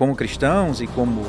como cristãos e como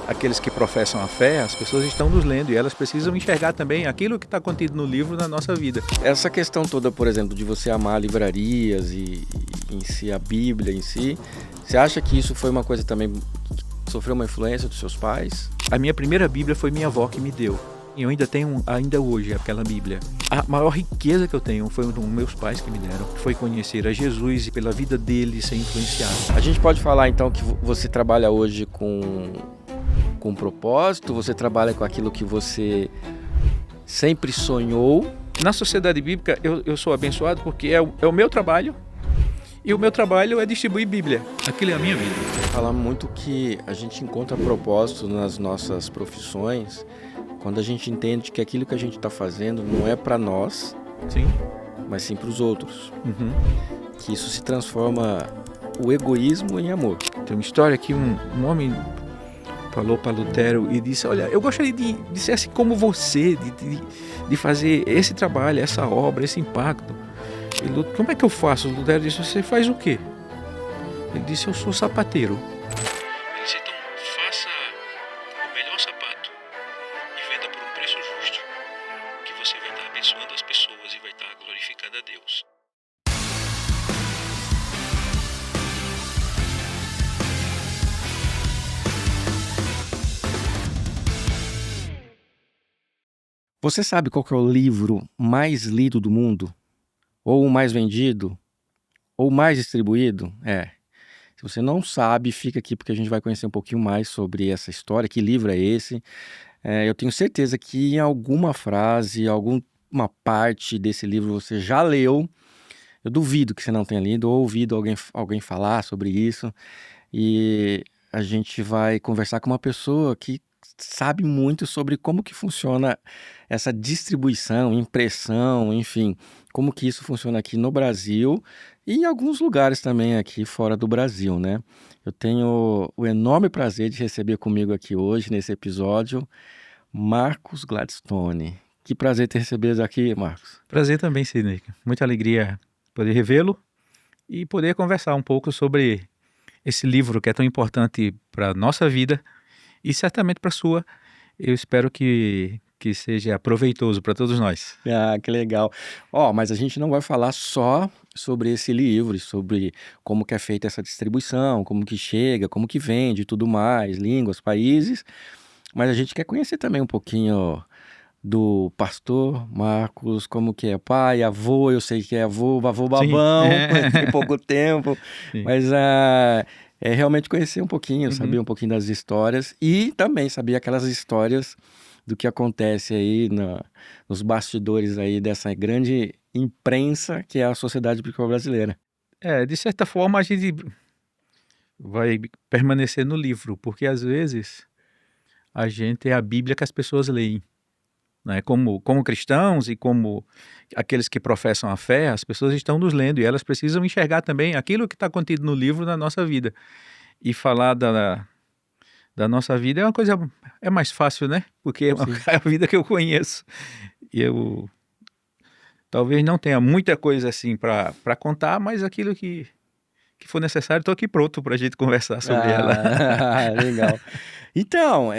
aqueles que professam a fé, as pessoas estão nos lendo e elas precisam enxergar também aquilo que está contido no livro na nossa vida. Essa questão toda, por exemplo, de você amar livrarias e em si a Bíblia em si, você acha que isso foi uma coisa também que sofreu uma influência dos seus pais? A minha primeira Bíblia foi minha avó que me deu. E eu ainda tenho, ainda hoje, aquela Bíblia. A maior riqueza que eu tenho foi dos meus pais que me deram. Foi conhecer a Jesus e pela vida dele ser influenciado. A gente pode falar então que você trabalha hoje com propósito? Você trabalha com aquilo que você sempre sonhou? Na sociedade bíblica, eu sou abençoado porque é o meu trabalho. E o meu trabalho é distribuir Bíblia. Aquilo é a minha vida. Fala muito que a gente encontra propósito nas nossas profissões quando a gente entende que aquilo que a gente está fazendo não é para nós, sim, mas sim para os outros. Uhum. Que isso se transforma o egoísmo em amor. Tem uma história que um homem falou para Lutero e disse: olha, eu gostaria de ser assim como você, de fazer esse trabalho, essa obra, esse impacto. E Lutero, como é que eu faço? Lutero disse: você faz o quê? Ele disse: eu sou sapateiro. Ele disse: então faça o melhor sapato e venda por um preço justo, que você vai estar abençoando as pessoas e vai estar glorificando a Deus. Você sabe qual que é o livro mais lido do mundo? Ou o mais vendido? Ou mais distribuído? Se você não sabe, fica aqui porque a gente vai conhecer um pouquinho mais sobre essa história. Que livro é esse? Eu tenho certeza que em alguma frase, alguma parte desse livro você já leu. Eu duvido que você não tenha lido ou ouvido alguém falar sobre isso. E a gente vai conversar com uma pessoa que sabe muito sobre como que funciona essa distribuição, impressão, enfim, como que isso funciona aqui no Brasil e em alguns lugares também aqui fora do Brasil, né? Eu tenho o enorme prazer de receber comigo aqui hoje, nesse episódio, Marcos Gladstone. Que prazer ter recebido aqui, Marcos. Prazer também, Sidney. Muita alegria poder revê-lo e poder conversar um pouco sobre esse livro que é tão importante para a nossa vida e certamente para a sua. Eu espero que seja proveitoso para todos nós. Ah, que legal. Mas a gente não vai falar só sobre esse livro, sobre como que é feita essa distribuição, como que chega, como que vende e tudo mais, línguas, países, mas a gente quer conhecer também um pouquinho do pastor Marcos, como que é pai, avô, eu sei que é avô babão, tem pouco tempo, Sim. mas é realmente conhecer um pouquinho, saber um pouquinho das histórias e também saber aquelas histórias do que acontece aí nos bastidores aí dessa grande imprensa que é a Sociedade Bíblica Brasileira. De certa forma a gente vai permanecer no livro, porque às vezes a gente é a Bíblia que as pessoas leem. Né? Como cristãos e como aqueles que professam a fé, as pessoas estão nos lendo e elas precisam enxergar também aquilo que está contido no livro na nossa vida. E falar da nossa vida é uma coisa, é mais fácil, né? Porque é a vida que eu conheço. E eu talvez não tenha muita coisa assim para contar, mas aquilo que for necessário, estou aqui pronto para a gente conversar sobre ela. Legal. Então,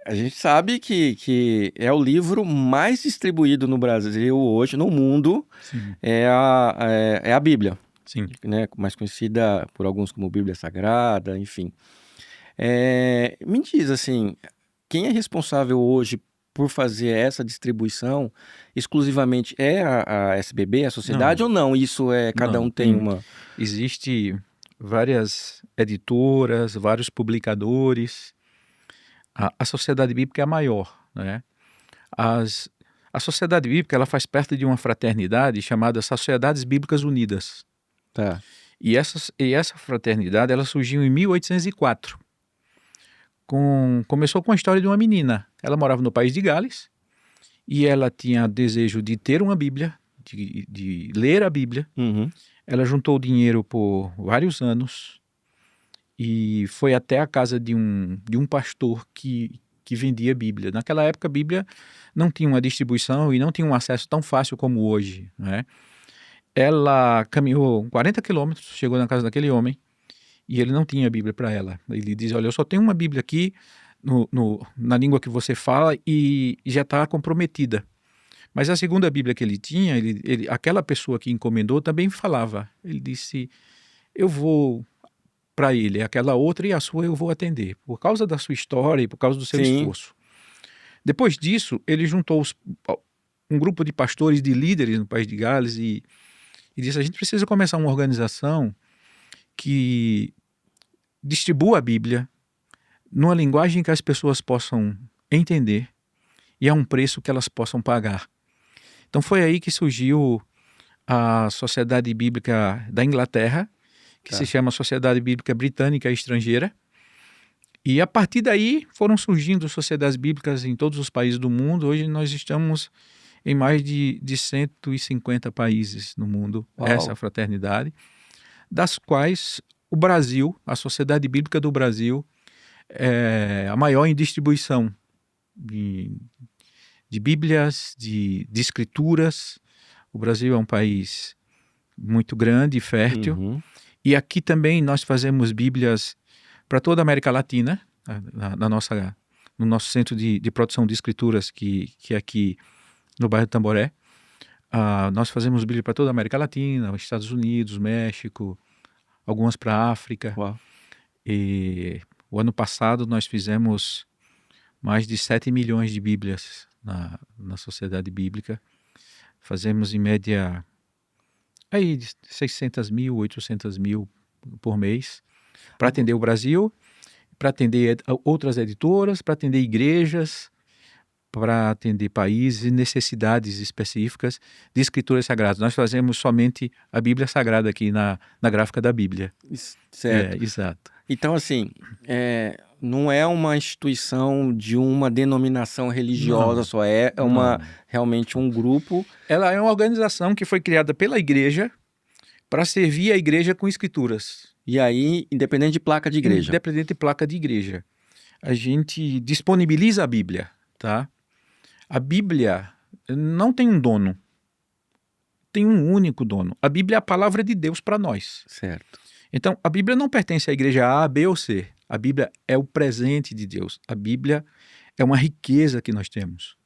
a gente sabe que é o livro mais distribuído no Brasil hoje, no mundo, é a Bíblia. Sim. Né? Mais conhecida por alguns como Bíblia Sagrada, enfim. Me diz assim, quem é responsável hoje por fazer essa distribuição exclusivamente é a SBB, a sociedade, ou não? Isso cada um tem uma... Existe várias editoras, vários publicadores. A Sociedade Bíblica é a maior, né? A Sociedade Bíblica ela faz parte de uma fraternidade chamada Sociedades Bíblicas Unidas. Tá. E essa fraternidade ela surgiu em 1804. Começou com a história de uma menina. Ela morava no país de Gales e ela tinha desejo de ter uma Bíblia, de ler a Bíblia. Uhum. Ela juntou dinheiro por vários anos e foi até a casa de um pastor que vendia Bíblia. Naquela época a Bíblia não tinha uma distribuição e não tinha um acesso tão fácil como hoje, né? Ela caminhou 40 quilômetros, chegou na casa daquele homem e ele não tinha a Bíblia para ela. Ele diz, olha, eu só tenho uma Bíblia aqui na língua que você fala e já está comprometida. Mas a segunda Bíblia que ele tinha, aquela pessoa que encomendou também falava. Ele disse, eu vou para ele, aquela outra e a sua eu vou atender, por causa da sua história e por causa do seu Sim. esforço. Depois disso, ele juntou um grupo de pastores, de líderes no país de Gales e disse, a gente precisa começar uma organização que distribua a Bíblia numa linguagem que as pessoas possam entender e a um preço que elas possam pagar. Então foi aí que surgiu a Sociedade Bíblica da Inglaterra, que se chama Sociedade Bíblica Britânica Estrangeira. E a partir daí foram surgindo sociedades bíblicas em todos os países do mundo. Hoje nós estamos em mais de 150 países no mundo, essa fraternidade, das quais o Brasil, a Sociedade Bíblica do Brasil, é a maior em distribuição de Bíblias, de escrituras. O Brasil é um país muito grande e fértil. E aqui também nós fazemos Bíblias para toda a América Latina, no nosso centro de produção de escrituras, que é aqui no bairro Tamboré. Nós fazemos Bíblia para toda a América Latina, Estados Unidos, México, algumas para a África. Uau. E o ano passado nós fizemos mais de 7 milhões de Bíblias na Sociedade Bíblica. Fazemos em média aí de 600 mil, 800 mil por mês, para atender o Brasil, para atender outras editoras, para atender igrejas, para atender países e necessidades específicas de escrituras sagradas. Nós fazemos somente a Bíblia Sagrada aqui na gráfica da Bíblia. Certo. Exato. Então, assim, não é uma instituição de uma denominação religiosa só, realmente um grupo. Ela é uma organização que foi criada pela igreja para servir a igreja com escrituras. E aí, independente de placa de igreja. Independente de placa de igreja. A gente disponibiliza a Bíblia, tá? A Bíblia não tem um dono. Tem um único dono. A Bíblia é a palavra de Deus para nós. Certo. Então, a Bíblia não pertence à igreja A, B ou C. A Bíblia é o presente de Deus. A Bíblia é uma riqueza que nós temos.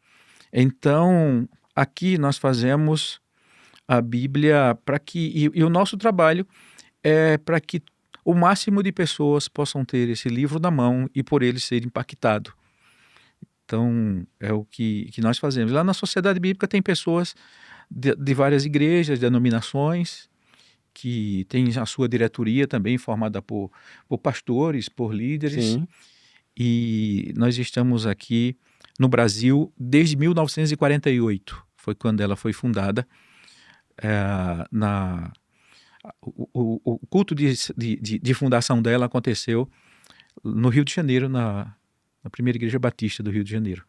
Então, aqui nós fazemos a Bíblia para que... E o nosso trabalho é para que o máximo de pessoas possam ter esse livro na mão e por ele ser impactado. Então, é o que nós fazemos. Lá na Sociedade Bíblica tem pessoas de várias igrejas, denominações, que tem a sua diretoria também formada por pastores, por líderes. Sim. E nós estamos aqui no Brasil desde 1948. Foi quando ela foi fundada. O culto de fundação dela aconteceu no Rio de Janeiro, na primeira igreja batista do Rio de Janeiro.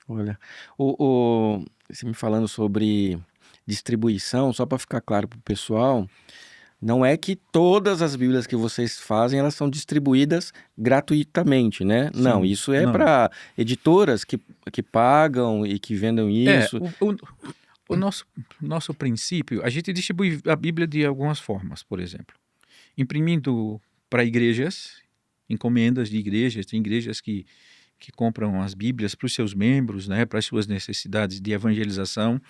Olha, você me falando sobre distribuição, só para ficar claro para o pessoal, não é que todas as Bíblias que vocês fazem, elas são distribuídas gratuitamente, né? Sim, não, isso é para editoras que pagam e que vendem isso. O nosso princípio, a gente distribui a Bíblia de algumas formas, por exemplo. Imprimindo para igrejas, encomendas de igrejas, tem igrejas que compram as Bíblias para os seus membros, né, para as suas necessidades de evangelização.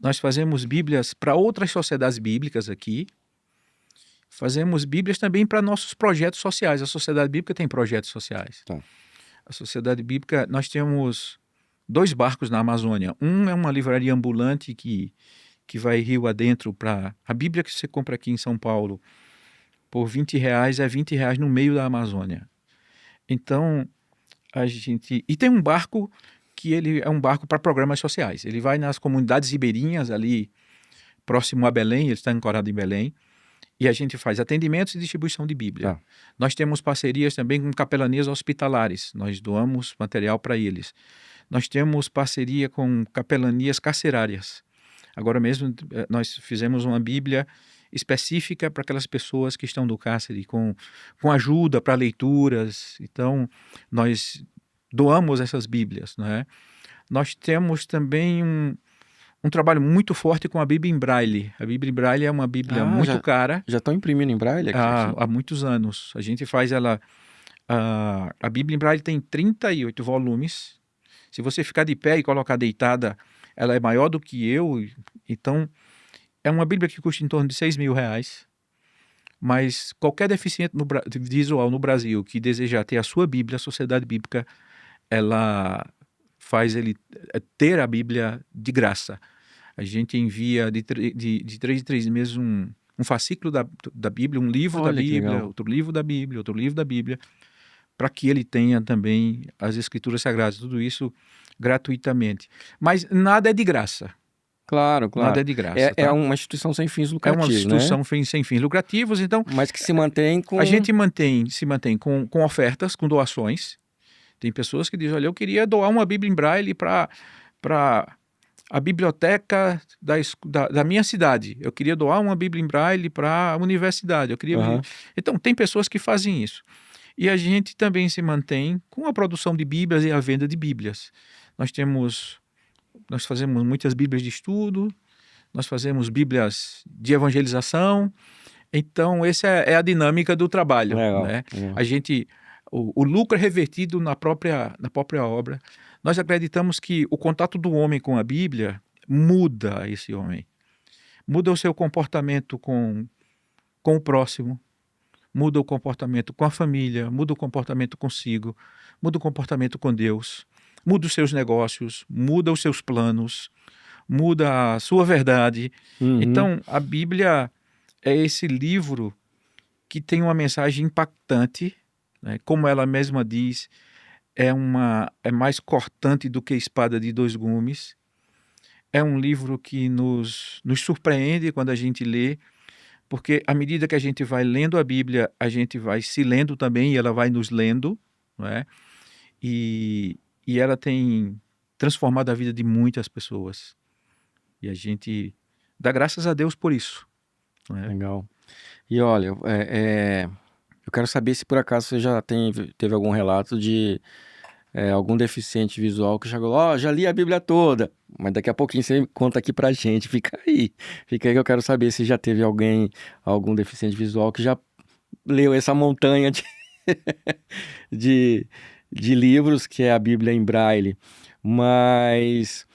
Nós fazemos Bíblias para outras sociedades bíblicas aqui. Fazemos Bíblias também para nossos projetos sociais. A Sociedade Bíblica tem projetos sociais. Tá. A Sociedade Bíblica, nós temos 2 barcos na Amazônia. Um é uma livraria ambulante que vai rio adentro para... A Bíblia que você compra aqui em São Paulo por R$20 é R$20 no meio da Amazônia. Então, a gente... E tem um barco que ele é um barco para programas sociais. Ele vai nas comunidades ribeirinhas ali próximo a Belém, ele está ancorado em Belém, e a gente faz atendimentos e distribuição de Bíblia. Tá. Nós temos parcerias também com capelanias hospitalares, nós doamos material para eles. Nós temos parceria com capelanias carcerárias. Agora mesmo nós fizemos uma Bíblia específica para aquelas pessoas que estão do cárcere, com ajuda para leituras. Então, nós doamos essas Bíblias, né? Nós temos também um trabalho muito forte com a Bíblia em Braille. A Bíblia em Braille é uma Bíblia muito cara Já estão imprimindo em braille aqui. há muitos anos. A gente faz ela... a Bíblia em Braille tem 38 volumes. Se você ficar de pé e colocar deitada, ela é maior do que eu. Então, é uma Bíblia que custa em torno de R$6.000. Mas qualquer deficiente visual no Brasil que desejar ter a sua Bíblia, a Sociedade Bíblica, ela faz ele ter a Bíblia de graça. A gente envia de 3 em 3 meses um fascículo da Bíblia, um livro da Olha que Bíblia, legal. outro livro da Bíblia, outro livro da Bíblia, para que ele tenha também as Escrituras Sagradas, tudo isso gratuitamente. Mas nada é de graça. Claro, Nada claro. é de graça, É tá? uma instituição sem fins É uma lucrativos, né? instituição sem fins lucrativos, então Mas que se mantém com... a gente se mantém com ofertas, com doações. Tem pessoas que dizem, olha, eu queria doar uma Bíblia em Braille para a biblioteca da minha cidade. Eu queria doar uma Bíblia em Braille para a universidade. Aham. Então, tem pessoas que fazem isso. E a gente também se mantém com a produção de Bíblias e a venda de Bíblias. Nós fazemos muitas Bíblias de estudo, nós fazemos Bíblias de evangelização. Então, essa é a dinâmica do trabalho, Legal, né? legal. O lucro é revertido na própria obra. Nós acreditamos que o contato do homem com a Bíblia muda esse homem. Muda o seu comportamento com o próximo, muda o comportamento com a família, muda o comportamento consigo, muda o comportamento com Deus, muda os seus negócios, muda os seus planos, muda a sua verdade. Uhum. Então, a Bíblia é esse livro que tem uma mensagem impactante, né? Como ela mesma diz, é mais cortante do que espada de 2 gumes. É um livro que nos surpreende quando a gente lê, porque à medida que a gente vai lendo a Bíblia, a gente vai se lendo também e ela vai nos lendo, não é? E ela tem transformado a vida de muitas pessoas. E a gente dá graças a Deus por isso, não é? Legal. E olha, eu quero saber se por acaso você já teve algum relato de algum deficiente visual que chegou, já li a Bíblia toda, mas daqui a pouquinho você conta aqui pra gente, fica aí que eu quero saber se já teve algum deficiente visual que já leu essa montanha de livros que é a Bíblia em Braille. Mas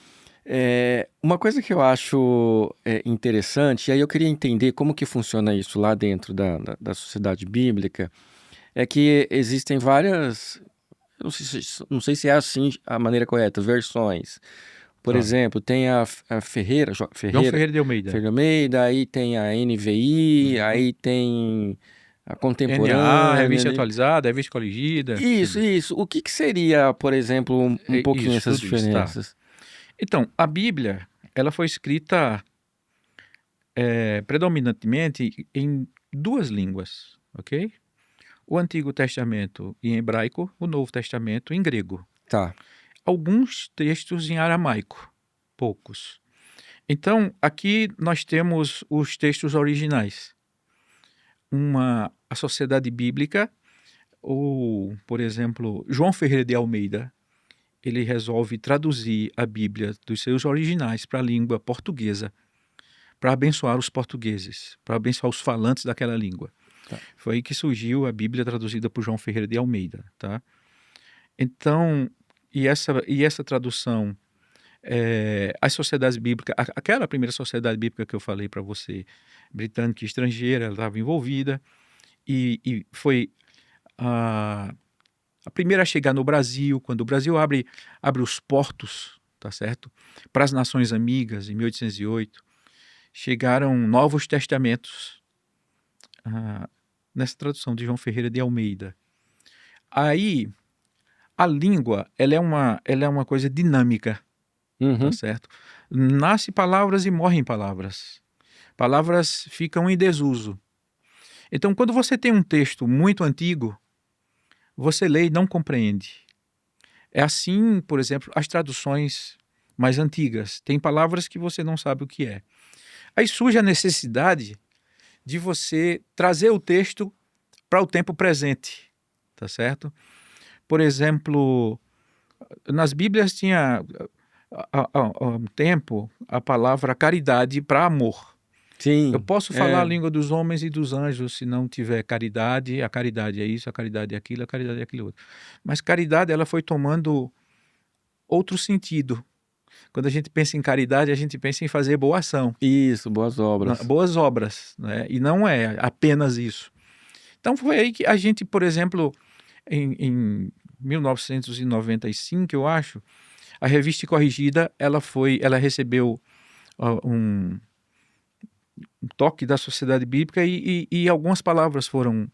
uma coisa que eu acho interessante, e aí eu queria entender como que funciona isso lá dentro da Sociedade Bíblica, é que existem várias, não sei se é assim a maneira correta, versões. Por Claro. exemplo, tem a Ferreira, João Ferreira de Almeida. Ferreira de Almeida, aí tem a NVI, aí tem a NA, contemporânea, revista né? atualizada, revista corrigida. Isso. O que seria, por exemplo, um pouquinho Isso, essas tudo isso, tá. diferenças? Então, a Bíblia, ela foi escrita predominantemente em 2 línguas, ok? O Antigo Testamento em hebraico, o Novo Testamento em grego. Tá. Alguns textos em aramaico, poucos. Então, aqui nós temos os textos originais. A Sociedade Bíblica, ou, por exemplo, João Ferreira de Almeida, ele resolve traduzir a Bíblia dos seus originais para a língua portuguesa, para abençoar os portugueses, para abençoar os falantes daquela língua. Tá. Foi aí que surgiu a Bíblia traduzida por João Ferreira de Almeida, tá? Então, e essa tradução, as sociedades bíblicas, aquela primeira sociedade bíblica que eu falei para você, britânica e estrangeira, ela estava envolvida, e foi a primeira a chegar no Brasil, quando o Brasil abre os portos, tá certo? Para as nações amigas, em 1808, chegaram novos testamentos nessa tradução de João Ferreira de Almeida. Aí, a língua, ela é uma coisa dinâmica, Uhum. tá certo? Nasce palavras e morrem palavras. Palavras ficam em desuso. Então, quando você tem um texto muito antigo, você lê e não compreende. É assim, por exemplo, as traduções mais antigas. Tem palavras que você não sabe o que é. Aí surge a necessidade de você trazer o texto para o tempo presente, tá certo? Por exemplo, nas Bíblias tinha há um tempo a palavra caridade para amor. Eu Sim, posso falar a língua dos homens e dos anjos se não tiver caridade. A caridade é isso, a caridade é aquilo, a caridade é aquilo outro. Mas caridade, ela foi tomando outro sentido. Quando a gente pensa em caridade, a gente pensa em fazer boa ação, isso, boas obras. boas obras, né? E não é apenas isso. Então foi aí que a gente, por exemplo, em 1995, eu acho, a Revista Corrigida, ela recebeu um toque da Sociedade Bíblica e algumas palavras foram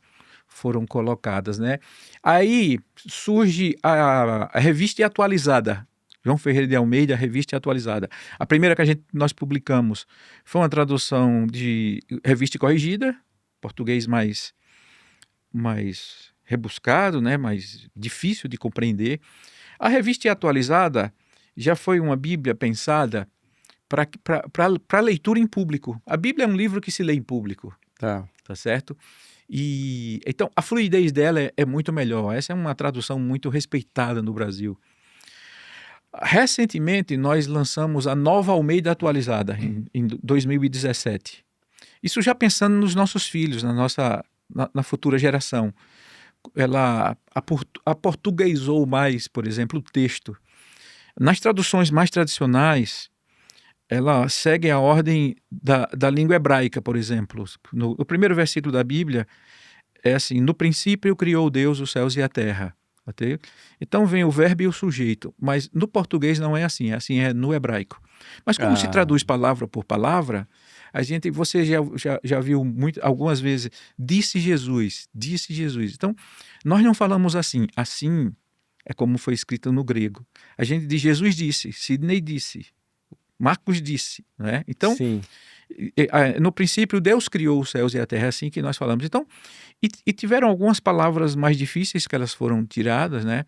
colocadas, né? Aí surge a Revista Atualizada, João Ferreira de Almeida, a Revista Atualizada. A primeira que nós publicamos foi uma tradução de Revista Corrigida, português mais rebuscado, né? Mais difícil de compreender. A Revista Atualizada já foi uma Bíblia pensada para leitura em público. A Bíblia é um livro que se lê em público, Tá. tá certo? E então a fluidez dela é muito melhor. Essa é uma tradução muito respeitada no Brasil. Recentemente nós lançamos a Nova Almeida Atualizada em 2017. Isso já pensando nos nossos filhos, na futura geração. Ela aportuguesou mais, por exemplo, o texto. Nas traduções mais tradicionais, ela segue a ordem da língua hebraica, por exemplo. No primeiro versículo da Bíblia é assim: no princípio criou Deus os céus e a terra. Okay? Então vem o verbo e o sujeito, mas no português não é assim é no hebraico. Mas como se traduz palavra por palavra, você já viu algumas vezes, disse Jesus. Então, nós não falamos assim é como foi escrito no grego. A gente diz Jesus disse, Sidney disse, Marcos disse, né? Então, Sim. No princípio Deus criou os céus e a terra, é assim que nós falamos. Então, e tiveram algumas palavras mais difíceis que elas foram tiradas, né?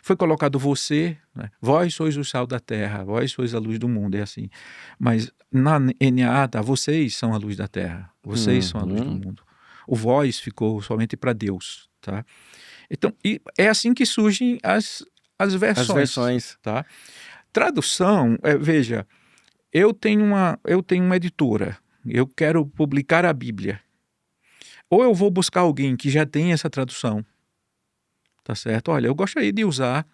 Foi colocado você, né? Vós sois o sal da terra, vós sois a luz do mundo, é assim. Mas na NA tá, vocês são a luz da terra, vocês são a luz do mundo. O vós ficou somente para Deus, tá? Então, e é assim que surgem as versões. As versões. Tá? Tradução, veja, eu tenho uma editora, eu quero publicar a Bíblia. Ou eu vou buscar alguém que já tem essa tradução, tá certo? Olha, eu gostaria de usar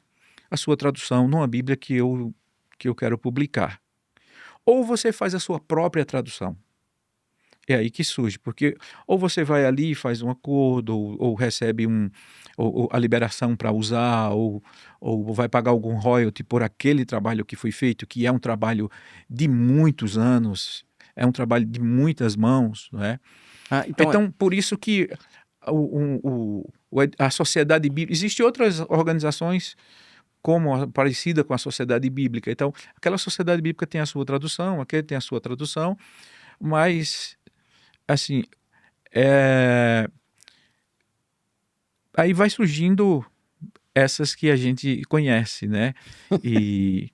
a sua tradução numa Bíblia que eu quero publicar. Ou você faz a sua própria tradução. É aí que surge, porque ou você vai ali e faz um acordo, ou recebe ou a liberação para usar, ou vai pagar algum royalty por aquele trabalho que foi feito, que é um trabalho de muitos anos, é um trabalho de muitas mãos, não é? Então, por isso que a Sociedade Bíblica... Existem outras organizações parecida com a Sociedade Bíblica. Então, aquela Sociedade Bíblica tem a sua tradução, aquele tem a sua tradução, mas... assim, aí vai surgindo essas que a gente conhece, né? E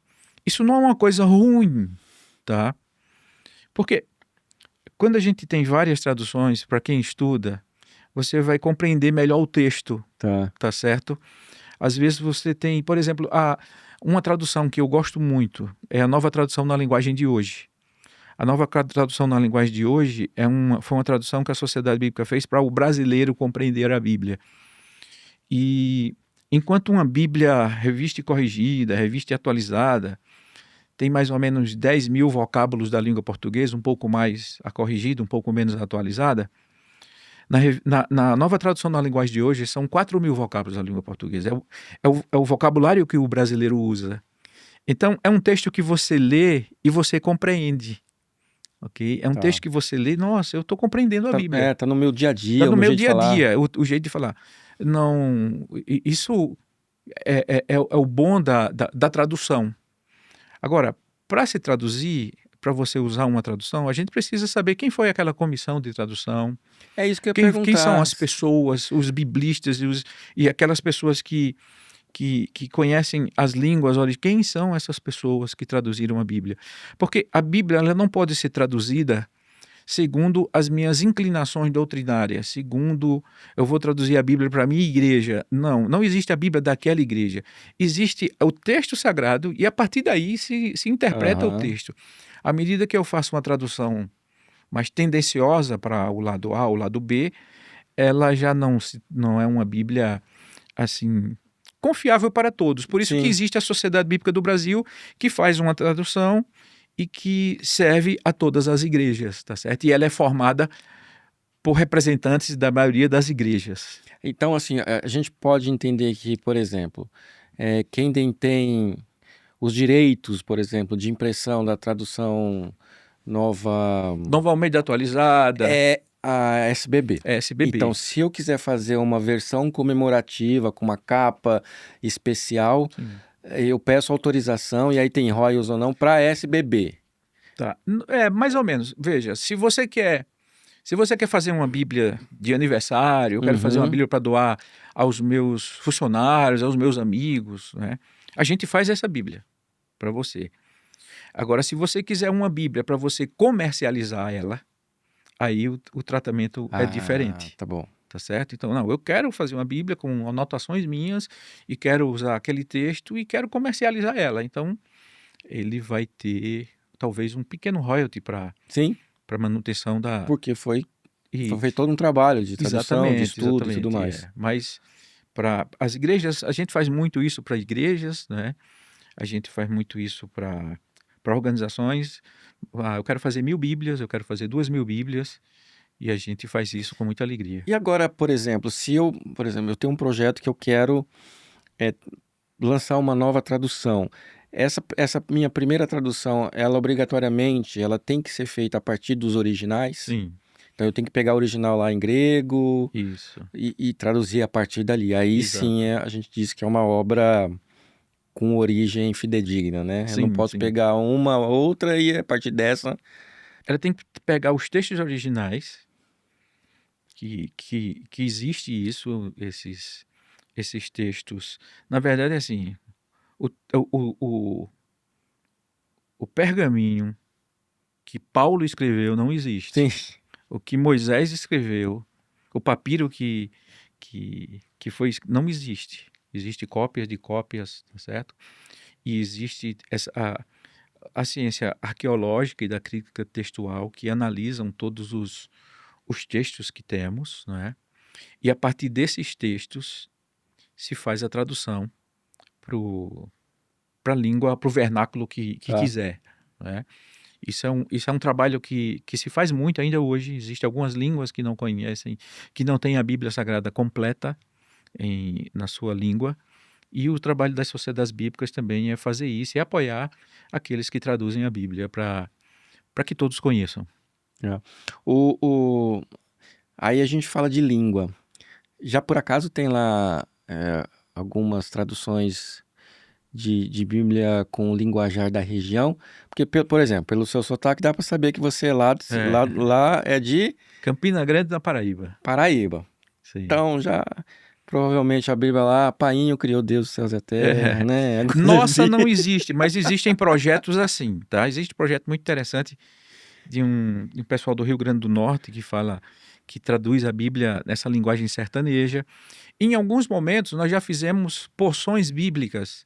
isso não é uma coisa ruim, tá? Porque quando a gente tem várias traduções, para quem estuda, você vai compreender melhor o texto, tá certo? Às vezes você tem, por exemplo, uma tradução que eu gosto muito, é a Nova Tradução na Linguagem de Hoje. A Nova Tradução na Linguagem de Hoje foi uma tradução que a Sociedade Bíblica fez para o brasileiro compreender a Bíblia. E enquanto uma Bíblia revista e corrigida, revista e atualizada, tem mais ou menos 10 mil vocábulos da língua portuguesa, um pouco mais a corrigida, um pouco menos atualizada, na Nova Tradução na Linguagem de Hoje são 4 mil vocábulos da língua portuguesa. É o vocabulário que o brasileiro usa. Então, é um texto que você lê e você compreende. Okay? É um texto que você lê, nossa, eu estou compreendendo a Bíblia. Tá no meu dia a dia, tá no meu jeito dia a de falar. dia, o jeito de falar. Não, isso é o bom da tradução. Agora, para se traduzir, para você usar uma tradução, a gente precisa saber quem foi aquela comissão de tradução. É isso que eu ia perguntar. Quem são as pessoas, os biblistas e aquelas pessoas que conhecem as línguas, olha, quem são essas pessoas que traduziram a Bíblia? Porque a Bíblia ela não pode ser traduzida segundo as minhas inclinações doutrinárias, segundo eu vou traduzir a Bíblia para a minha igreja. Não, não existe a Bíblia daquela igreja. Existe o texto sagrado e a partir daí se interpreta o Aham. texto. À medida que eu faço uma tradução mais tendenciosa para o lado A ou o lado B, ela já não é uma Bíblia assim confiável para todos. Por isso que Sim. existe a Sociedade Bíblica do Brasil, que faz uma tradução e que serve a todas as igrejas, tá certo? E ela é formada por representantes da maioria das igrejas. Então, assim, a gente pode entender que, por exemplo, quem tem os direitos, por exemplo, de impressão da tradução nova Nova Almeida atualizada, é a SBB. SBB. Então, se eu quiser fazer uma versão comemorativa com uma capa especial, Sim. eu peço autorização e aí tem royalties ou não para SBB. Tá. Mais ou menos. Veja, se você quer fazer uma Bíblia de aniversário, eu quero fazer uma Uhum. Bíblia para doar aos meus funcionários, aos meus amigos, né? A gente faz essa Bíblia para você. Agora, se você quiser uma Bíblia para você comercializar ela, aí o tratamento é diferente, Tá bom. tá certo? Então, não, eu quero fazer uma Bíblia com anotações minhas e quero usar aquele texto e quero comercializar ela. Então, ele vai ter talvez um pequeno royalty para Sim, manutenção da... porque foi Isso. feito todo um trabalho de tradução, de Exatamente, estudo e tudo exatamente, mais. Mas para as igrejas, a gente faz muito isso para igrejas, né? A gente faz muito isso para organizações. Eu quero fazer 1000 Bíblias, eu quero fazer 2000 Bíblias, e a gente faz isso com muita alegria. E agora, por exemplo, eu tenho um projeto que eu quero lançar uma nova tradução. Essa minha primeira tradução, ela obrigatoriamente, ela tem que ser feita a partir dos originais. Sim, Então eu tenho que pegar o original lá em grego isso. e traduzir a partir dali. Aí Exato. sim a gente diz que é uma obra com origem fidedigna, né? Eu não Sim, posso sim. pegar uma outra e a partir dessa... Ela tem que pegar os textos originais, que existe isso, esses textos. Na verdade, assim, o pergaminho que Paulo escreveu não existe. Sim. O que Moisés escreveu, o papiro que foi, não existe. Existe cópias de cópias, tá certo? E existe a ciência arqueológica e da crítica textual que analisam todos os textos que temos, não é? E a partir desses textos se faz a tradução para a língua, para o vernáculo que quiser, não é? Isso é um trabalho que se faz muito ainda hoje. Existem algumas línguas que não conhecem, que não têm a Bíblia Sagrada completa na sua língua. E o trabalho das sociedades bíblicas também é fazer isso e apoiar aqueles que traduzem a Bíblia para que todos conheçam. Aí a gente fala de língua. Já por acaso tem lá algumas traduções de Bíblia com o linguajar da região? Porque, por exemplo, pelo seu sotaque dá para saber que você lá é de Campina Grande, na Paraíba. Paraíba. Sim. Então já provavelmente a Bíblia lá, Painho criou Deus dos céus e a terra, né? Nossa, não existe, mas existem projetos assim, tá? Existe um projeto muito interessante de um pessoal do Rio Grande do Norte que traduz a Bíblia nessa linguagem sertaneja. Em alguns momentos nós já fizemos porções bíblicas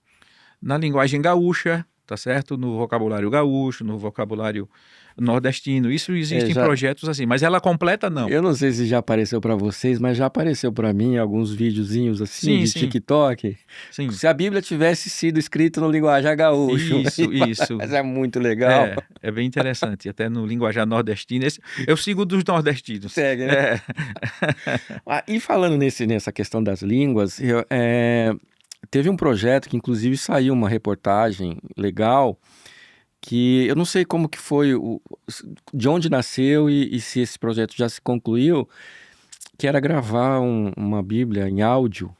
na linguagem gaúcha, tá certo? No vocabulário gaúcho, no vocabulário nordestino. Isso existem projetos assim, mas ela completa não. Eu não sei se já apareceu para vocês, mas já apareceu para mim alguns videozinhos assim sim. TikTok. Sim. Se a Bíblia tivesse sido escrita no linguajar gaúcho. Isso. Mas é muito legal. É bem interessante, até no linguajar nordestino. Eu sigo dos nordestinos. Segue, né? E falando nessa questão das línguas, teve um projeto que inclusive saiu uma reportagem legal, que eu não sei como que foi, de onde nasceu e se esse projeto já se concluiu, que era gravar uma Bíblia em áudio,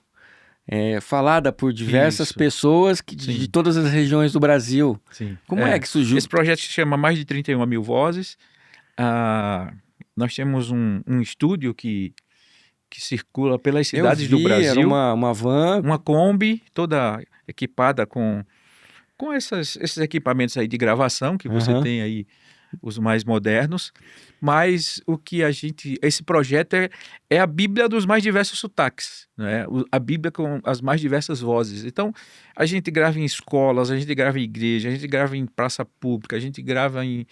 falada por diversas pessoas de todas as regiões do Brasil. Sim. Como é que surgiu? Esse projeto se chama Mais de 31 mil vozes. Nós temos um estúdio que circula pelas cidades do Brasil. Era uma van. Uma Kombi toda equipada com esses equipamentos aí de gravação que você tem aí os mais modernos, mas o que esse projeto é a Bíblia dos mais diversos sotaques, né? A Bíblia com as mais diversas vozes. Então, a gente grava em escolas, a gente grava em igreja, a gente grava em praça pública, a gente grava em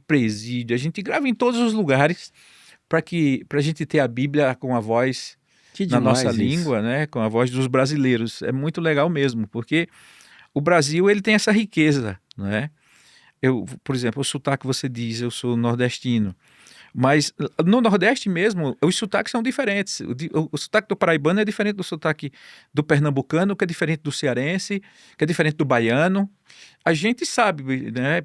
presídio, a gente grava em todos os lugares para a gente ter a Bíblia com a voz Que na nossa demais isso. língua, né? Com a voz dos brasileiros. É muito legal mesmo, porque o Brasil ele tem essa riqueza, não é? Por exemplo, o sotaque você diz, eu sou nordestino, mas no Nordeste mesmo, os sotaques são diferentes. O sotaque do paraibano é diferente do sotaque do pernambucano, que é diferente do cearense, que é diferente do baiano. A gente sabe, né,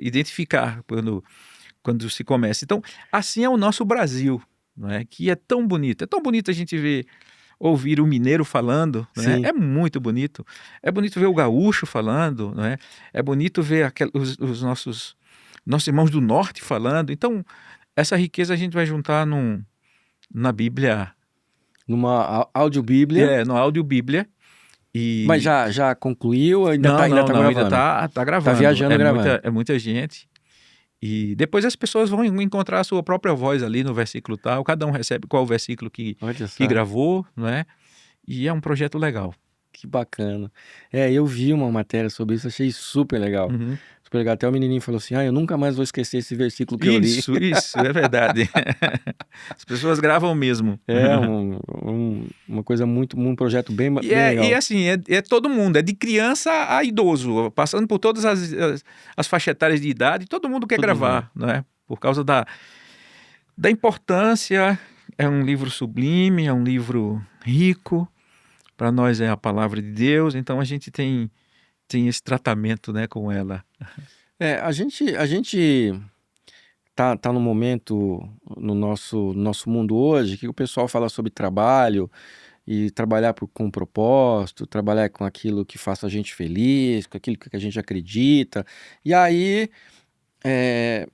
identificar quando se começa. Então, assim é o nosso Brasil, não é? Que é tão bonito. É tão bonito a gente ouvir o mineiro falando, né? Sim. É muito bonito. É bonito ver o gaúcho falando, né? É bonito ver os nossos irmãos do norte falando. Então, essa riqueza a gente vai juntar na Bíblia, Numa audiobíblia, no áudio Bíblia. mas E já concluiu ou não, ainda não, tá não, ainda gravando? tá Tá gravando. viajando gravando. É muita gente. E depois as pessoas vão encontrar a sua própria voz ali no versículo tal. Cada um recebe qual o versículo Olha que só, gravou, não é? E é um projeto legal. que bacana. Eu vi uma matéria sobre isso, achei super legal. Uhum. Super legal. Até o menininho falou assim: eu nunca mais vou esquecer esse versículo que eu li. Isso, é verdade. As pessoas gravam mesmo. É uma coisa um projeto bem E legal. assim, é todo mundo, é de criança a idoso, passando por todas as faixas etárias de idade, todo mundo quer Todo mundo. gravar, não é? Por causa da importância, é um livro sublime, é um livro rico, para nós é a palavra de Deus, então a gente tem esse tratamento, né, com ela. A gente tá num momento no nosso mundo hoje que o pessoal fala sobre trabalho e trabalhar com propósito, trabalhar com aquilo que faça a gente feliz, com aquilo que a gente acredita. E aí, é,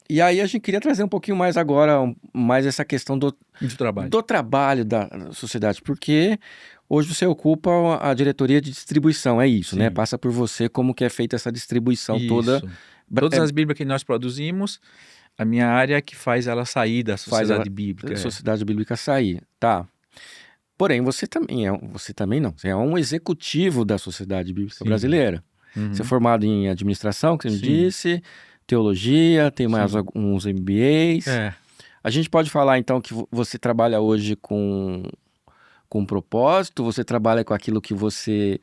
e aí a gente queria trazer um pouquinho mais agora, mais essa questão De trabalho. do trabalho da sociedade, porque hoje você ocupa a diretoria de distribuição, é isso, né? Sim. Passa por você como que é feita essa distribuição toda. Isso. Todas as Bíblias que nós produzimos, a minha área é que faz ela sair da Faz a sociedade bíblica. sociedade bíblica sair, tá? Porém, você também não, você é um executivo da Sociedade Bíblica Sim. Brasileira. Uhum. Você é formado em administração, que você me Sim. disse, teologia, tem mais Sim. alguns MBAs. A gente pode falar então que você trabalha hoje com propósito, você trabalha com aquilo que você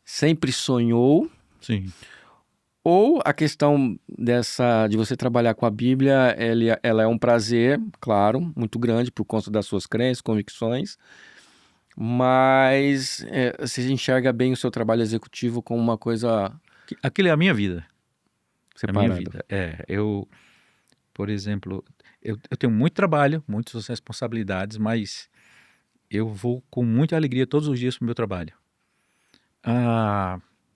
sempre sonhou, Sim. ou a questão de você trabalhar com a Bíblia, ela é um prazer, claro, muito grande por conta das suas crenças, convicções, mas você enxerga bem o seu trabalho executivo como uma coisa Aquilo é a minha vida. É a minha separada. vida. Por exemplo, eu tenho muito trabalho, muitas responsabilidades, mas eu vou com muita alegria todos os dias para o meu trabalho.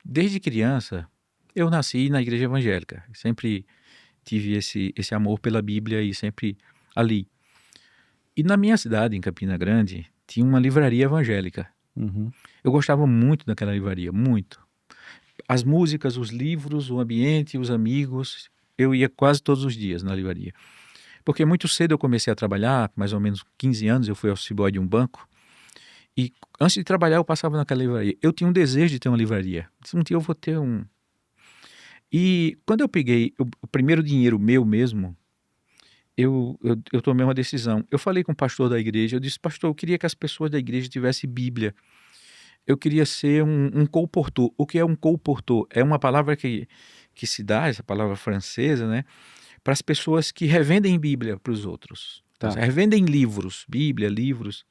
Desde criança, eu nasci na igreja evangélica. Sempre tive esse amor pela Bíblia e sempre ali. E na minha cidade, em Campina Grande, tinha uma livraria evangélica. Uhum. Eu gostava muito daquela livraria, muito. As músicas, os livros, o ambiente, os amigos, eu ia quase todos os dias na livraria. Porque muito cedo eu comecei a trabalhar, mais ou menos 15 anos, eu fui office boy de um banco. E antes de trabalhar eu passava naquela livraria. Eu tinha um desejo de ter uma livraria. Disse, um dia eu vou ter um... E quando eu peguei o primeiro dinheiro meu mesmo, eu tomei uma decisão. Eu falei com o pastor da igreja, eu disse, pastor, eu queria que as pessoas da igreja tivessem Bíblia. Eu queria ser um colportor. O que é um colportor? É uma palavra que se dá, essa palavra francesa, né? Para as pessoas que revendem Bíblia para os outros. Tá. Revendem livros, Bíblia, livros.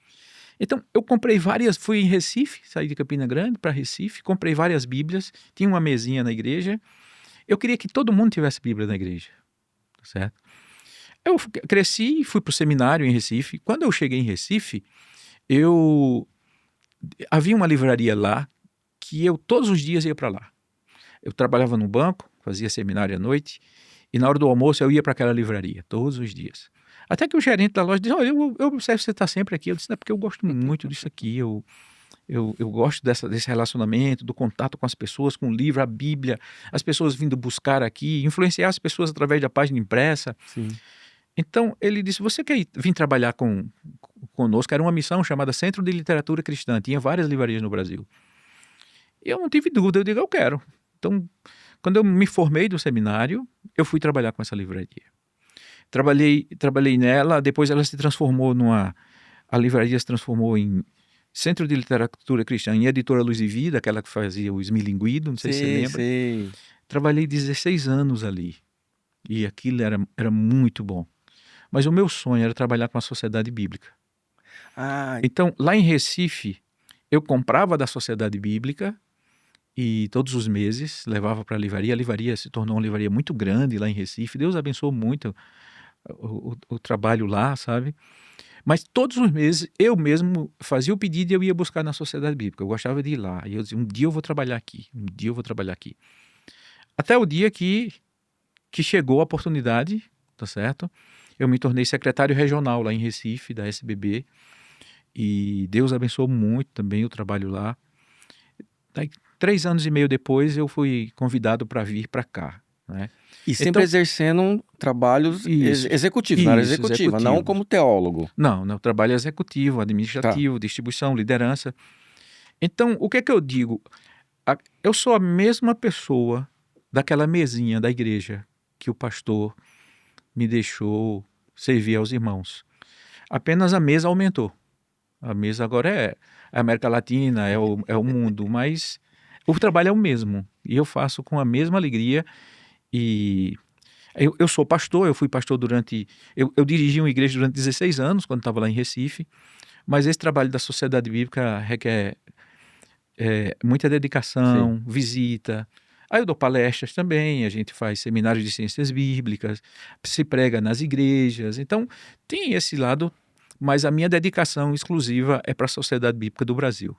Então, eu comprei várias, fui em Recife, saí de Campina Grande para Recife, comprei várias Bíblias, tinha uma mesinha na igreja. Eu queria que todo mundo tivesse Bíblia na igreja, certo? Eu cresci e fui para o seminário em Recife. Quando eu cheguei em Recife, havia uma livraria lá que eu todos os dias ia para lá. Eu trabalhava no banco, fazia seminário à noite, e na hora do almoço eu ia para aquela livraria, todos os dias. Até que o gerente da loja disse, olha, eu observo que você está sempre aqui. Eu disse, não, é porque eu gosto muito disso aqui, eu Eu gosto desse relacionamento, do contato com as pessoas, com o livro, a Bíblia, as pessoas vindo buscar aqui, influenciar as pessoas através da página impressa. Sim. Então ele disse, você quer vir trabalhar conosco? Era uma missão chamada Centro de Literatura Cristã, tinha várias livrarias no Brasil. E eu não tive dúvida, eu digo, eu quero. Então, quando eu me formei do seminário, eu fui trabalhar com essa livraria. Trabalhei nela, depois ela se transformou a livraria se transformou em Centro de Literatura Cristã, em Editora Luz e Vida, aquela que fazia o Esmilinguido, não sei se você lembra. Sei. Trabalhei 16 anos ali, e aquilo era muito bom. Mas o meu sonho era trabalhar com a Sociedade Bíblica. Ah, Então, lá em Recife, eu comprava da Sociedade Bíblica e todos os meses levava para a livraria. A livraria se tornou uma livraria muito grande lá em Recife. Deus abençoou muito o trabalho lá, sabe? Mas todos os meses eu mesmo fazia o pedido e eu ia buscar na Sociedade Bíblica. Eu gostava de ir lá. E eu dizia, um dia eu vou trabalhar aqui, um dia eu vou trabalhar aqui. Até o dia que chegou a oportunidade, tá certo? Eu me tornei secretário regional lá em Recife, da SBB. E Deus abençoou muito também o trabalho lá. Daí, 3 anos e meio depois, eu fui convidado para vir para cá, né? e sempre Então, exercendo trabalhos isso, executivos, na área isso, executiva, não executivo. como teólogo. Não, trabalho executivo, Tá. administrativo, distribuição, liderança. Então, o que é que eu digo? Eu sou a mesma pessoa daquela mesinha da igreja que o pastor me deixou servir aos irmãos. Apenas a mesa aumentou. A mesa agora é a América Latina, é o mundo, mas o trabalho é o mesmo. E eu faço com a mesma alegria. E eu sou pastor, eu fui pastor durante... Eu dirigi uma igreja durante 16 anos, quando estava lá em Recife. Mas esse trabalho da Sociedade Bíblica requer muita dedicação, Sim. visita. Aí eu dou palestras também, a gente faz seminários de ciências bíblicas, se prega nas igrejas. Então, tem esse lado, mas a minha dedicação exclusiva é para a Sociedade Bíblica do Brasil.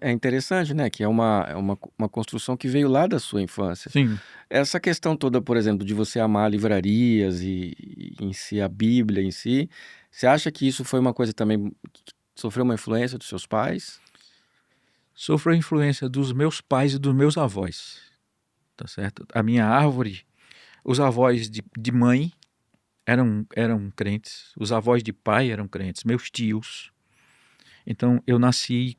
É interessante, né? Que é uma construção que veio lá da sua infância. Sim. Essa questão toda, por exemplo, de você amar livrarias e em si a Bíblia em si, você acha que isso foi uma coisa também que sofreu uma influência dos seus pais? Sofro a influência dos meus pais e dos meus avós, tá certo? A minha árvore, os avós de mãe eram crentes, os avós de pai eram crentes, meus tios. Então, eu nasci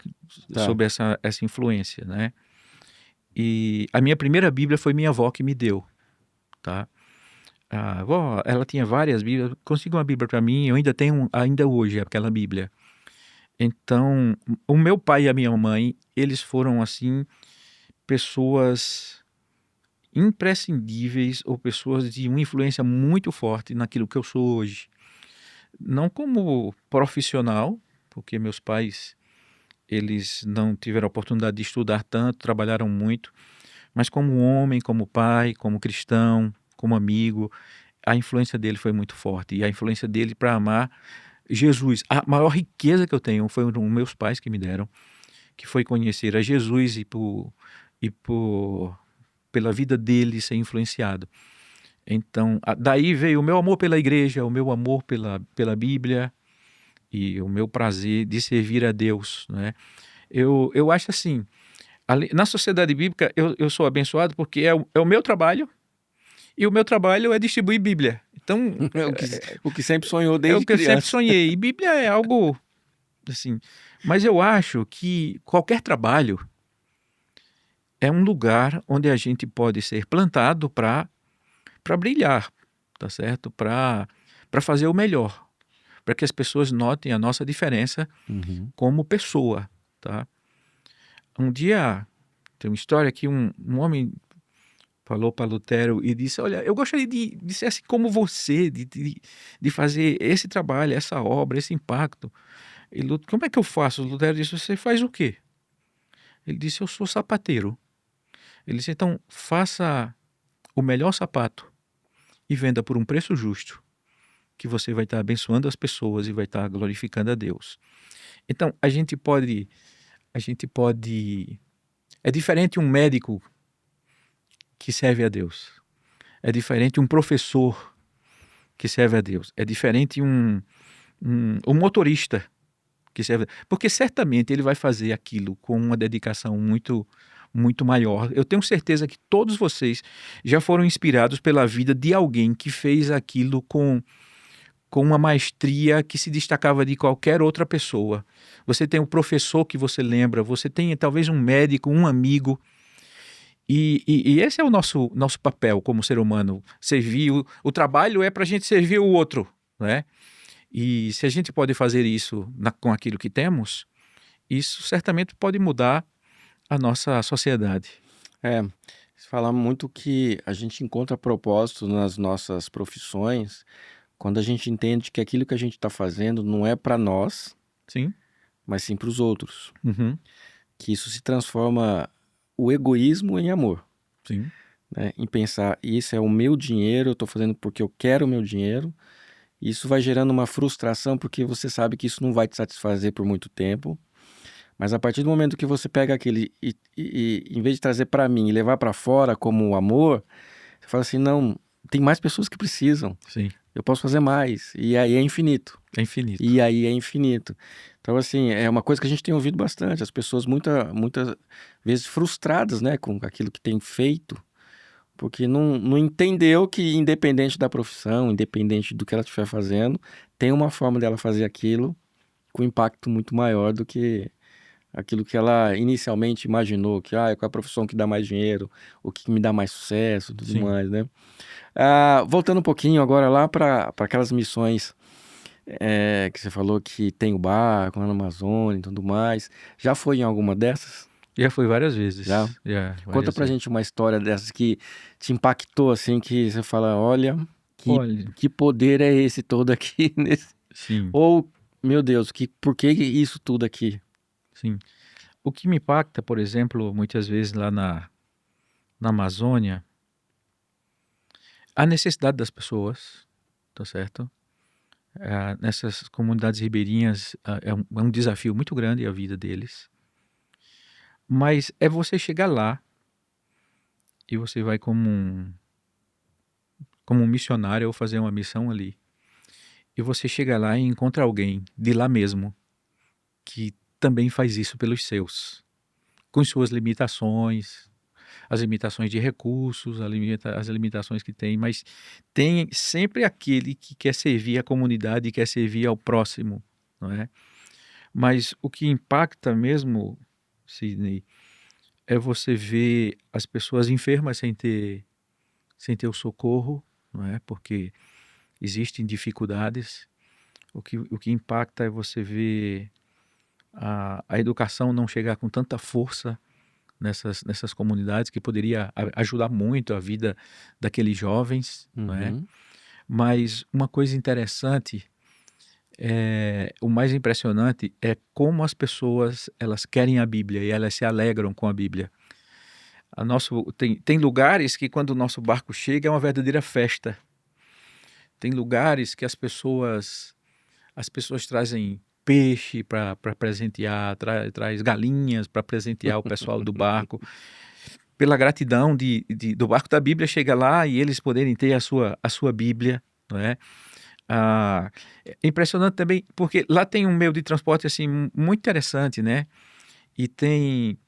Tá. sob essa influência, né? E a minha primeira Bíblia foi minha avó que me deu, tá? A avó, ela tinha várias Bíblias, conseguiu uma Bíblia para mim, eu ainda tenho, ainda hoje, aquela Bíblia. Então, o meu pai e a minha mãe, eles foram, assim, pessoas imprescindíveis ou pessoas de uma influência muito forte naquilo que eu sou hoje. Não como profissional, porque meus pais, eles não tiveram a oportunidade de estudar tanto, trabalharam muito, mas como homem, como pai, como cristão, como amigo, a influência dele foi muito forte. E a influência dele para amar Jesus. A maior riqueza que eu tenho foi os meus pais que me deram, que foi conhecer a Jesus pela vida dele ser influenciado. Então, daí veio o meu amor pela igreja, o meu amor pela Bíblia e o meu prazer de servir a Deus, né? Eu acho assim, na Sociedade Bíblica eu sou abençoado porque é o meu trabalho e o meu trabalho é distribuir Bíblia. Então, O que sempre sonhou é o desde que eu sempre criança. sonhei. E Bíblia é algo assim, mas eu acho que qualquer trabalho é um lugar onde a gente pode ser plantado para brilhar, tá certo? Para fazer o melhor, para que as pessoas notem a nossa diferença Uhum. como pessoa, tá? Um dia, tem uma história que um homem falou para Lutero e disse, olha, eu gostaria de ser assim como você, de fazer esse trabalho, essa obra, esse impacto. E Lutero, como é que eu faço? Lutero disse, você faz o quê? Ele disse, eu sou sapateiro. Ele disse, então faça o melhor sapato e venda por um preço justo, que você vai estar abençoando as pessoas e vai estar glorificando a Deus. Então, a gente pode... É diferente um médico que serve a Deus. É diferente um professor que serve a Deus. É diferente um motorista que serve, porque certamente ele vai fazer aquilo com uma dedicação muito maior. Eu tenho certeza que todos vocês já foram inspirados pela vida de alguém que fez aquilo com uma maestria que se destacava de qualquer outra pessoa. Você tem um professor que você lembra, você tem talvez um médico, um amigo, e esse é o nosso papel como ser humano, servir, o trabalho é para a gente servir o outro, né? E se a gente pode fazer isso com aquilo que temos, isso certamente pode mudar a nossa sociedade. Você fala muito que a gente encontra propósito nas nossas profissões quando a gente entende que aquilo que a gente está fazendo não é para nós, Sim. mas sim para os outros. Uhum. Que isso se transforma o egoísmo em amor, Sim. né? Em pensar, isso é o meu dinheiro, eu estou fazendo porque eu quero o meu dinheiro. Isso vai gerando uma frustração porque você sabe que isso não vai te satisfazer por muito tempo. Mas a partir do momento que você pega aquele e em vez de trazer para mim e levar para fora como amor, você fala assim, não, tem mais pessoas que precisam. Sim. Eu posso fazer mais. E aí é infinito. É infinito. E aí é infinito. Então, assim, é uma coisa que a gente tem ouvido bastante. As pessoas muitas vezes frustradas, né, com aquilo que tem feito, porque não entendeu que independente da profissão, independente do que ela estiver fazendo, tem uma forma dela fazer aquilo com impacto muito maior do que aquilo que ela inicialmente imaginou, que é qual a profissão que dá mais dinheiro, o que me dá mais sucesso, tudo Sim. mais, né? Voltando um pouquinho agora lá para aquelas missões que você falou que tem o barco lá na Amazônia e tudo mais. Já foi em alguma dessas? Já foi várias vezes. Já? Conta Várias pra vezes. gente uma história dessas que te impactou, assim, que você fala, olha, Olha, que poder é esse todo aqui nesse... sim, Ou, meu Deus, por que isso tudo aqui? sim. O que me impacta, por exemplo, muitas vezes lá na Amazônia, a necessidade das pessoas, tá certo? Nessas comunidades ribeirinhas, é um desafio muito grande a vida deles. Mas é você chegar lá e você vai como um missionário ou fazer uma missão ali. E você chega lá e encontra alguém de lá mesmo que também faz isso pelos seus, com suas limitações, as limitações de recursos, as limitações que tem, mas tem sempre aquele que quer servir a comunidade, quer servir ao próximo, não é? Mas o que impacta mesmo, Sidney, é você ver as pessoas enfermas sem ter o socorro, não é? Porque existem dificuldades. O que impacta é você ver a educação não chegar com tanta força nessas comunidades, que poderia ajudar muito a vida daqueles jovens, não é? Uhum. Mas uma coisa interessante, o mais impressionante é como as pessoas elas querem a Bíblia e elas se alegram com a Bíblia. Tem lugares que quando o nosso barco chega é uma verdadeira festa. Tem lugares que as pessoas trazem peixe para presentear, traz galinhas para presentear o pessoal do barco, pela gratidão do barco da Bíblia chega lá e eles poderem ter a sua Bíblia, não é? É impressionante também, porque lá tem um meio de transporte assim muito interessante, né? E tem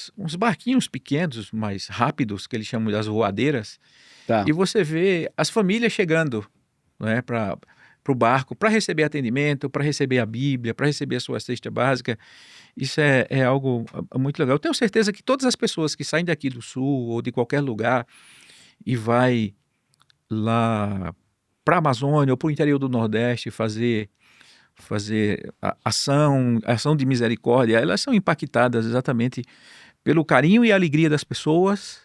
uns barquinhos pequenos, mais rápidos, que eles chamam das voadeiras, Tá. e você vê as famílias chegando, não é, para o barco, para receber atendimento, para receber a Bíblia, para receber a sua cesta básica. Isso é algo muito legal. Eu tenho certeza que todas as pessoas que saem daqui do Sul ou de qualquer lugar e vai lá para a Amazônia ou para o interior do Nordeste fazer ação de misericórdia, elas são impactadas exatamente pelo carinho e alegria das pessoas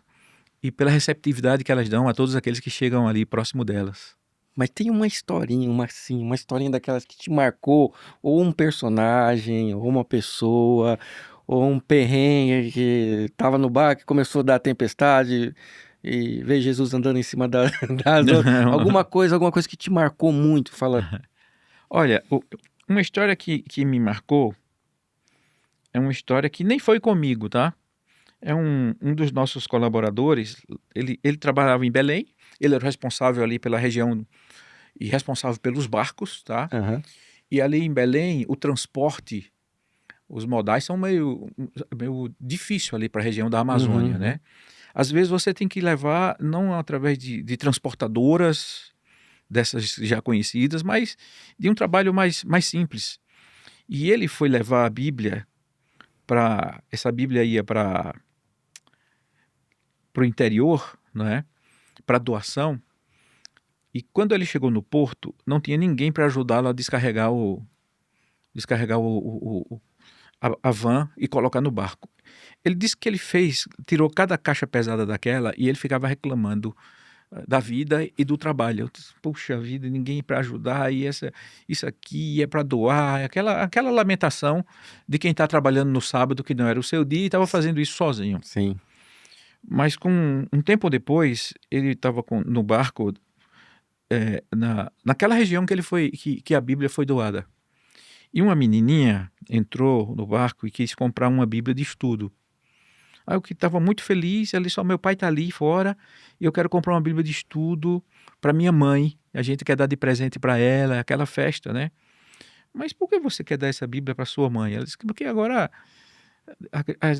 e pela receptividade que elas dão a todos aqueles que chegam ali próximo delas. Mas tem uma historinha, uma historinha daquelas que te marcou, ou um personagem, ou uma pessoa, ou um perrengue que tava no barco e começou a dar tempestade e veio Jesus andando em cima das ondas. Alguma coisa que te marcou muito. Fala, Olha, uma história que me marcou é uma história que nem foi comigo, tá? É um dos nossos colaboradores, ele trabalhava em Belém, ele era responsável ali pela região e responsável pelos barcos, tá? aham, E ali em Belém, o transporte, os modais são meio difícil ali para a região da Amazônia, né? Às vezes você tem que levar, não através de transportadoras, dessas já conhecidas, mas de um trabalho mais simples. E ele foi levar a Bíblia essa Bíblia ia para o interior, né? Para doação. E quando ele chegou no porto, não tinha ninguém para ajudá-lo a descarregar a van e colocar no barco. Ele disse que ele tirou cada caixa pesada daquela e ele ficava reclamando da vida e do trabalho. Eu disse, puxa vida, ninguém para ajudar, e isso aqui é para doar, aquela lamentação de quem está trabalhando no sábado que não era o seu dia e estava fazendo isso sozinho. Sim. Mas com um tempo depois, ele estava no barco naquela região que a Bíblia foi doada. E uma menininha entrou no barco e quis comprar uma Bíblia de estudo. Aí eu que estava muito feliz, ela disse, meu pai está ali fora e eu quero comprar uma Bíblia de estudo para minha mãe. A gente quer dar de presente para ela, aquela festa, né? Mas por que você quer dar essa Bíblia para sua mãe? Ela disse, porque agora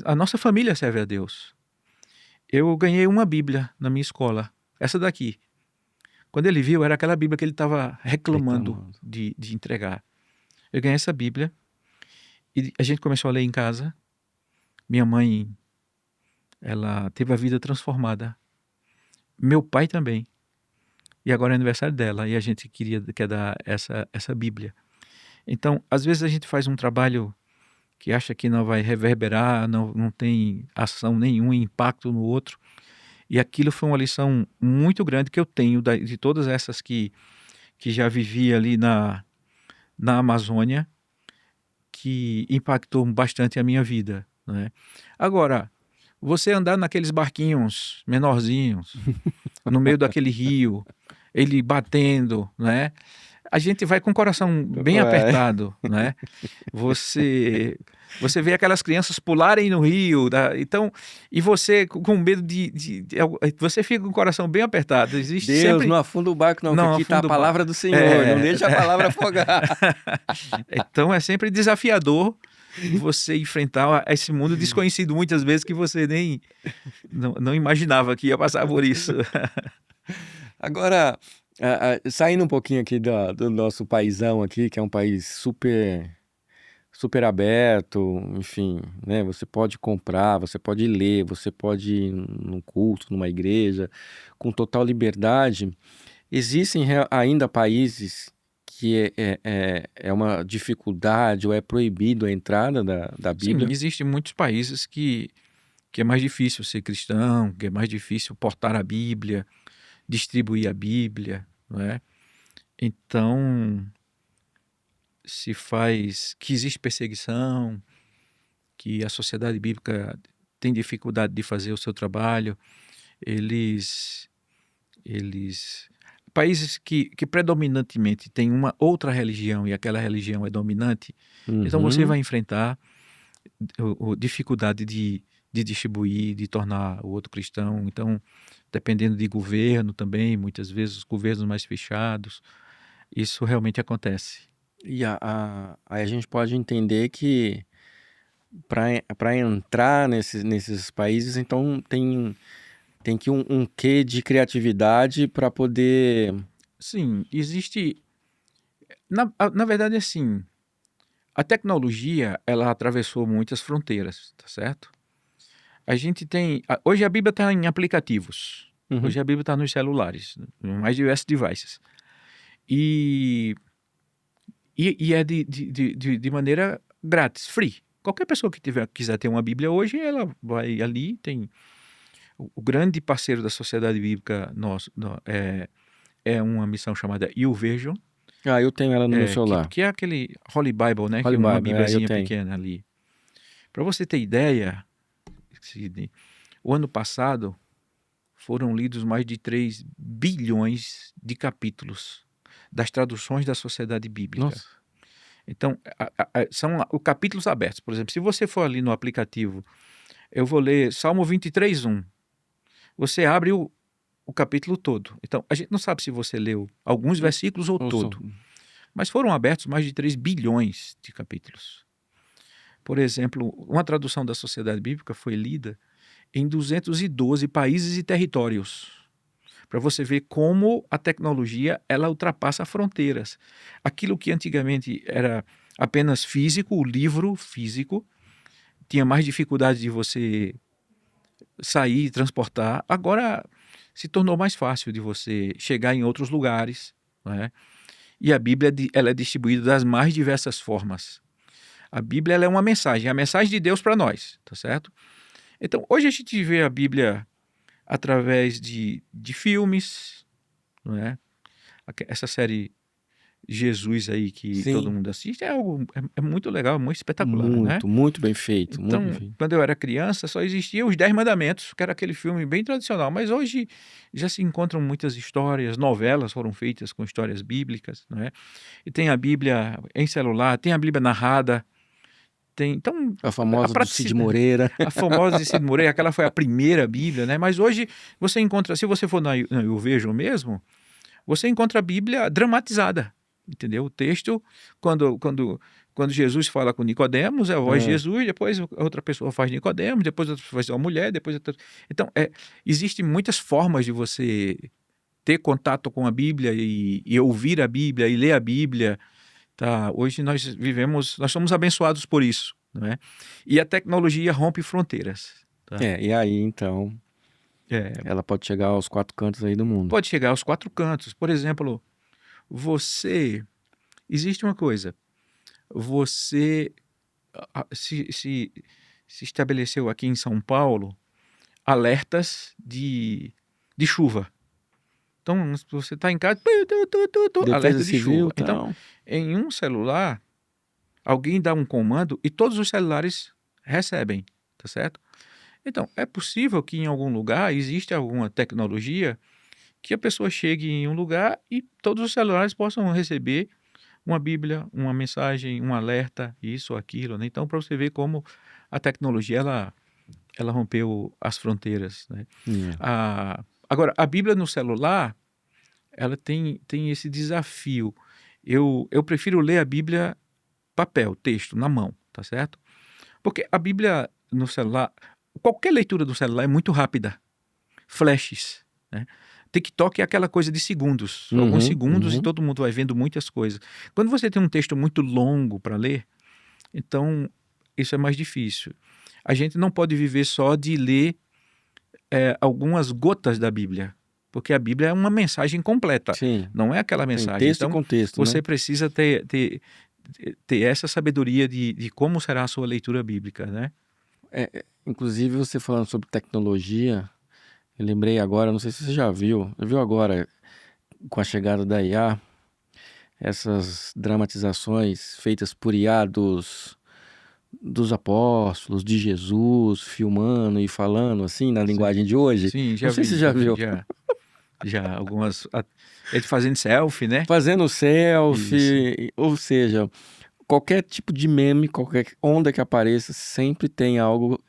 a nossa família serve a Deus. Eu ganhei uma Bíblia na minha escola, essa daqui. Quando ele viu, era aquela Bíblia que ele estava reclamando de entregar. Eu ganhei essa Bíblia e a gente começou a ler em casa. Minha mãe, ela teve a vida transformada. Meu pai também. E agora é aniversário dela e a gente quer dar essa Bíblia. Então, às vezes a gente faz um trabalho que acha que não vai reverberar, não tem ação nenhuma, impacto no outro. E aquilo foi uma lição muito grande que eu tenho de todas essas que já vivi ali na Amazônia, que impactou bastante a minha vida, né? Agora, você andar naqueles barquinhos menorzinhos, no meio daquele rio, ele batendo, né? A gente vai com o coração bem apertado, né? Você vê aquelas crianças pularem no rio, então, e você com medo você fica com o coração bem apertado. Existe Deus, sempre... não afunda o barco não, que aqui está a palavra do Senhor, não deixa a palavra afogar. Então é sempre desafiador você enfrentar esse mundo desconhecido muitas vezes que você nem não imaginava que ia passar por isso. Agora, saindo um pouquinho aqui do nosso paizão aqui, que é um país super aberto, enfim, né? Você pode comprar, você pode ler, você pode ir num culto, numa igreja, com total liberdade. Existem ainda países que é uma dificuldade ou é proibido a entrada da Bíblia? Sim, existem muitos países que é mais difícil ser cristão, que é mais difícil portar a Bíblia, distribuir a Bíblia, não é? Então, que existe perseguição, que a sociedade bíblica tem dificuldade de fazer o seu trabalho, países que predominantemente têm uma outra religião e aquela religião é dominante, então você vai enfrentar dificuldade de distribuir, de tornar o outro cristão. Então, dependendo de governo também, muitas vezes os governos mais fechados, isso realmente acontece. E aí a gente pode entender que para entrar nesses países, então tem que um quê de criatividade para poder... Sim, existe... Na verdade, assim, a tecnologia, ela atravessou muitas fronteiras, tá certo? A gente tem... Hoje a Bíblia está em aplicativos. Hoje a Bíblia está nos celulares, em mais diversos devices. E é de maneira grátis, free. Qualquer pessoa que quiser ter uma Bíblia hoje, ela vai ali, tem... O grande parceiro da Sociedade Bíblica é uma missão chamada YouVersion. Eu tenho ela no meu celular. Que é aquele Holy Bible, né? Holy que é uma Bible, bíbliazinha pequena ali. Para você ter ideia, Sidney, o ano passado foram lidos mais de 3 bilhões de capítulos das traduções da Sociedade Bíblica. Nossa. Então, são capítulos abertos. Por exemplo, se você for ali no aplicativo, eu vou ler Salmo 23:1. Você abre o capítulo todo. Então, a gente não sabe se você leu alguns versículos ou todo. mas foram abertos mais de 3 bilhões de capítulos. Por exemplo, uma tradução da Sociedade Bíblica foi lida em 212 países e territórios, para você ver como a tecnologia ela ultrapassa fronteiras. Aquilo que antigamente era apenas físico, o livro físico, tinha mais dificuldade de você sair e transportar, agora se tornou mais fácil de você chegar em outros lugares, não é? E a Bíblia ela é distribuída das mais diversas formas. A Bíblia ela é uma mensagem, é a mensagem de Deus para nós, tá certo? Então, hoje a gente vê a Bíblia através de filmes, não é? Essa série Jesus aí que todo Sim, mundo assiste é algo é muito legal, muito espetacular, né? muito bem feito, muito bem Então, feito. quando eu era criança, só existia os 10 Mandamentos, que era aquele filme bem tradicional, mas hoje já se encontram muitas histórias, novelas foram feitas com histórias bíblicas, não é? E tem a Bíblia em celular, tem a Bíblia narrada, tem então A a famosa do Cid praticidade, Moreira. a famosa de Cid Moreira, aquela foi a primeira Bíblia, né? Mas hoje você encontra, se você for na Eu Vejo mesmo, você encontra a Bíblia dramatizada, entendeu? O texto, quando Jesus fala com Nicodemos, é a voz de Ah, Jesus, depois outra pessoa faz Nicodemos, depois outra pessoa faz uma mulher, depois outra... Então, existem muitas formas de você ter contato com a Bíblia e ouvir a Bíblia e ler a Bíblia, tá? Hoje nós somos abençoados por isso, não é? E a tecnologia rompe fronteiras, tá? e aí então É, ela pode chegar aos 4 cantos aí do mundo. pode chegar aos 4 cantos. Por exemplo, você... Existe uma coisa, você se estabeleceu aqui em São Paulo alertas de chuva. Então, se você está em casa, Defesa alerta de Civil, chuva. Então, tal. em um celular, alguém dá um comando e todos os celulares recebem, tá certo? Então, é possível que em algum lugar exista alguma tecnologia que a pessoa chegue em um lugar e todos os celulares possam receber uma Bíblia, uma mensagem, um alerta, isso ou aquilo, né? Então, para você ver como a tecnologia ela rompeu as fronteiras, né? É. Agora, a Bíblia no celular, ela tem esse desafio. Eu prefiro ler a Bíblia papel, texto, na mão, tá certo? Porque a Bíblia no celular, qualquer leitura do celular é muito rápida. Flashes, né? TikTok é aquela coisa de segundos, alguns Uhum, segundos e uhum. todo mundo vai vendo muitas coisas. Quando você tem um texto muito longo para ler, então isso é mais difícil. A gente não pode viver só de ler algumas gotas da Bíblia, porque a Bíblia é uma mensagem completa, Sim, não é aquela tem mensagem. texto e Então contexto, você né? precisa ter essa sabedoria de como será a sua leitura bíblica, né? Inclusive você falando sobre tecnologia, eu lembrei agora, não sei se você já viu agora com a chegada da IA, essas dramatizações feitas por IA dos apóstolos, de Jesus, filmando e falando assim na Sim, linguagem de hoje. sim, Não sei se você já já vi, viu. já algumas. Ele fazendo selfie, né? Fazendo Isso. selfie, ou seja, qualquer tipo de meme, qualquer onda que apareça, sempre tem algo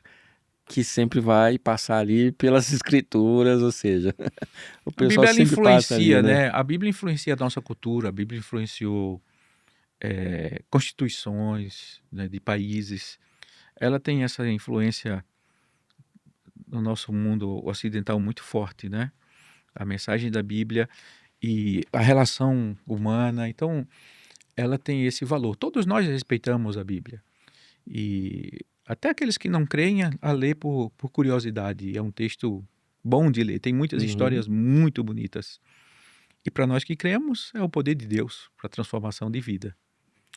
que sempre vai passar ali pelas escrituras, ou seja, o A pessoal Bíblia ela sempre passa ali, influencia, né? né? A Bíblia influencia a nossa cultura, a Bíblia influenciou constituições, né, de países. Ela tem essa influência no nosso mundo ocidental muito forte, né? A mensagem da Bíblia e a relação humana. Então, ela tem esse valor. Todos nós respeitamos a Bíblia. E até aqueles que não creem a ler por curiosidade. É um texto bom de ler. Tem muitas Uhum. histórias muito bonitas. E para nós que cremos, é o poder de Deus para a transformação de vida.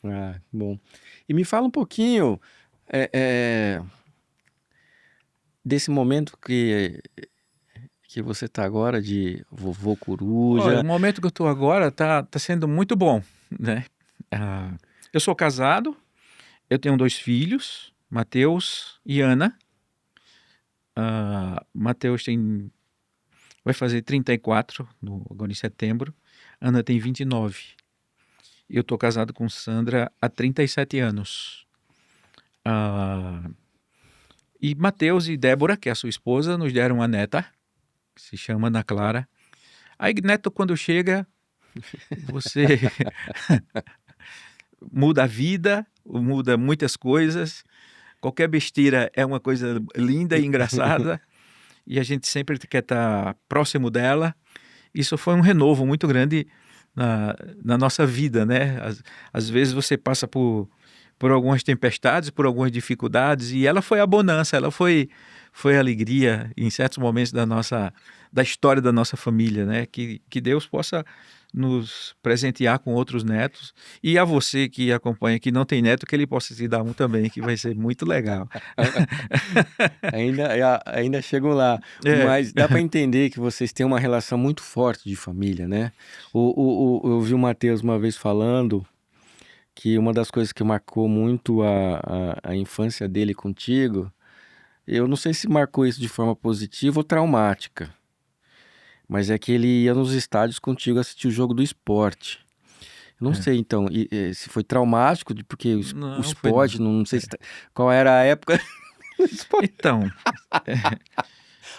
Ah, bom. E me fala um pouquinho é, é, desse momento que você tá agora de vovô Olha, o coruja. momento que eu estou agora tá sendo muito bom, né? Ah, eu sou casado, eu tenho 2 filhos, Mateus e Ana. Mateus vai fazer 34 agora em setembro. Ana tem 29. Eu estou casado com Sandra há 37 anos. Ah, e Mateus e Débora, que é a sua esposa, nos deram uma neta, que se chama Ana Clara. Aí, neto, quando chega, Você muda a vida, muda muitas coisas. Qualquer besteira é uma coisa linda e engraçada. E a gente sempre quer estar próximo dela. Isso foi um renovo muito grande na nossa vida, né? Às vezes você passa por algumas tempestades, por algumas dificuldades, e ela foi a bonança, ela foi a alegria em certos momentos da história da nossa família, né? Que Deus possa nos presentear com outros netos, e a você que acompanha, que não tem neto, que ele possa te dar um também, que vai ser muito legal. Ainda chego lá, É. mas dá para entender que vocês têm uma relação muito forte de família, né? Eu vi o Matheus uma vez falando que uma das coisas que marcou muito a infância dele contigo, eu não sei se marcou isso de forma positiva ou traumática, mas é que ele ia nos estádios contigo assistir o jogo do esporte. Eu não É. sei, então, se foi traumático, porque o Não foi não. esporte, não sei qual era a época do esporte. Então,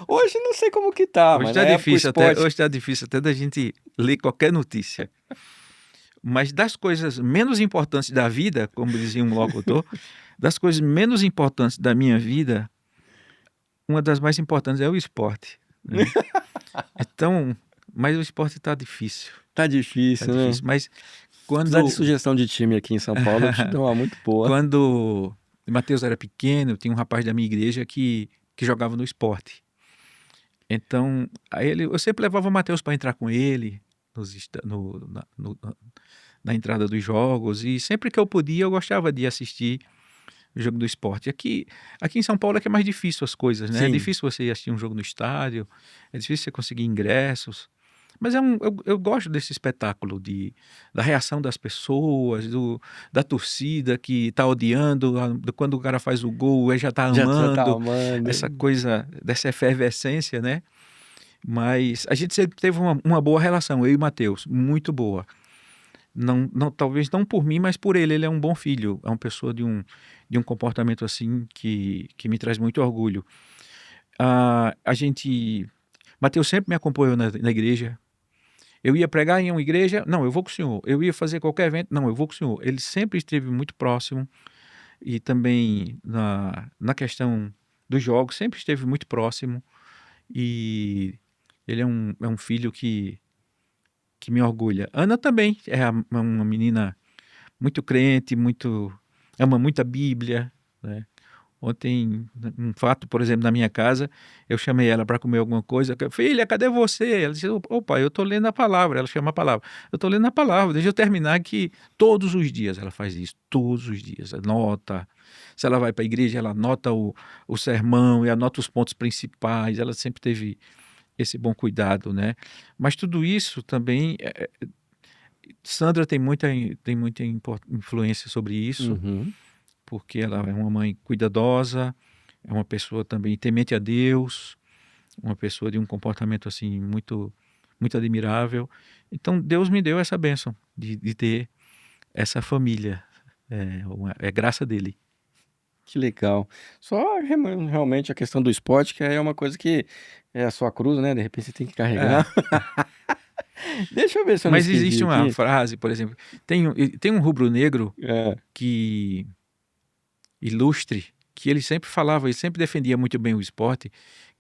Hoje não sei como que tá, hoje mas na está época o difícil até, esporte... hoje está difícil até da gente ler qualquer notícia. Mas das coisas menos importantes da vida, como dizia um locutor, das coisas menos importantes da minha vida, uma das mais importantes é o esporte, né? Então, mas o esporte está difícil, Tá tá difícil, né? difícil. Mas Precisar de quando sugestão de time aqui em São Paulo, eu te dou uma muito boa. quando o Matheus era pequeno, tinha um rapaz da minha igreja que jogava no esporte. Então, eu sempre levava o Matheus para entrar com ele nos esta- no- na, no- na entrada dos jogos, e sempre que eu podia, eu gostava de assistir o jogo do esporte. Aqui em São Paulo é que é mais difícil as coisas, né? É Sim, difícil você assistir um jogo no estádio, é difícil você conseguir ingressos. Mas eu gosto desse espetáculo da reação das pessoas, da torcida que está odiando, quando o cara faz o gol, aí já está já tá amando, amando. essa coisa, dessa efervescência, né? Mas a gente sempre teve uma boa relação, eu e o Matheus, muito boa. Não, talvez não por mim, mas por ele. Ele é um bom filho, é uma pessoa de um comportamento assim que me traz muito orgulho. A gente. Mateus sempre me acompanhou na igreja. Eu ia pregar em uma igreja, não, eu vou com o senhor. Eu ia fazer qualquer evento, não, eu vou com o senhor. Ele sempre esteve muito próximo, e também na questão dos jogos, sempre esteve muito próximo. E ele é um filho que me orgulha. Ana também é uma menina muito crente, ama muito a Bíblia, né? Ontem, um fato, por exemplo, na minha casa, eu chamei ela para comer alguma coisa. Filha, cadê você? Ela disse: opa, eu estou lendo a palavra. Ela chama a palavra. Eu estou lendo a palavra, deixa eu terminar aqui. Todos os dias ela faz isso, todos os dias. Anota. Se ela vai para a igreja, ela anota o sermão e anota os pontos principais. Ela sempre teve esse bom cuidado, né? Mas tudo isso também, Sandra tem muita influência sobre isso, Uhum. porque ela é uma mãe cuidadosa, é uma pessoa também temente a Deus, uma pessoa de um comportamento assim muito, muito admirável. Então Deus me deu essa bênção de ter essa família, é graça dele. Que legal. Só realmente a questão do esporte, que é uma coisa que é a sua cruz, né? De repente você tem que É. carregar. Deixa eu ver se eu não Mas esqueci existe uma aqui. frase, por exemplo, tem um rubro-negro É, que ilustre, que ele sempre falava, ele sempre defendia muito bem o esporte,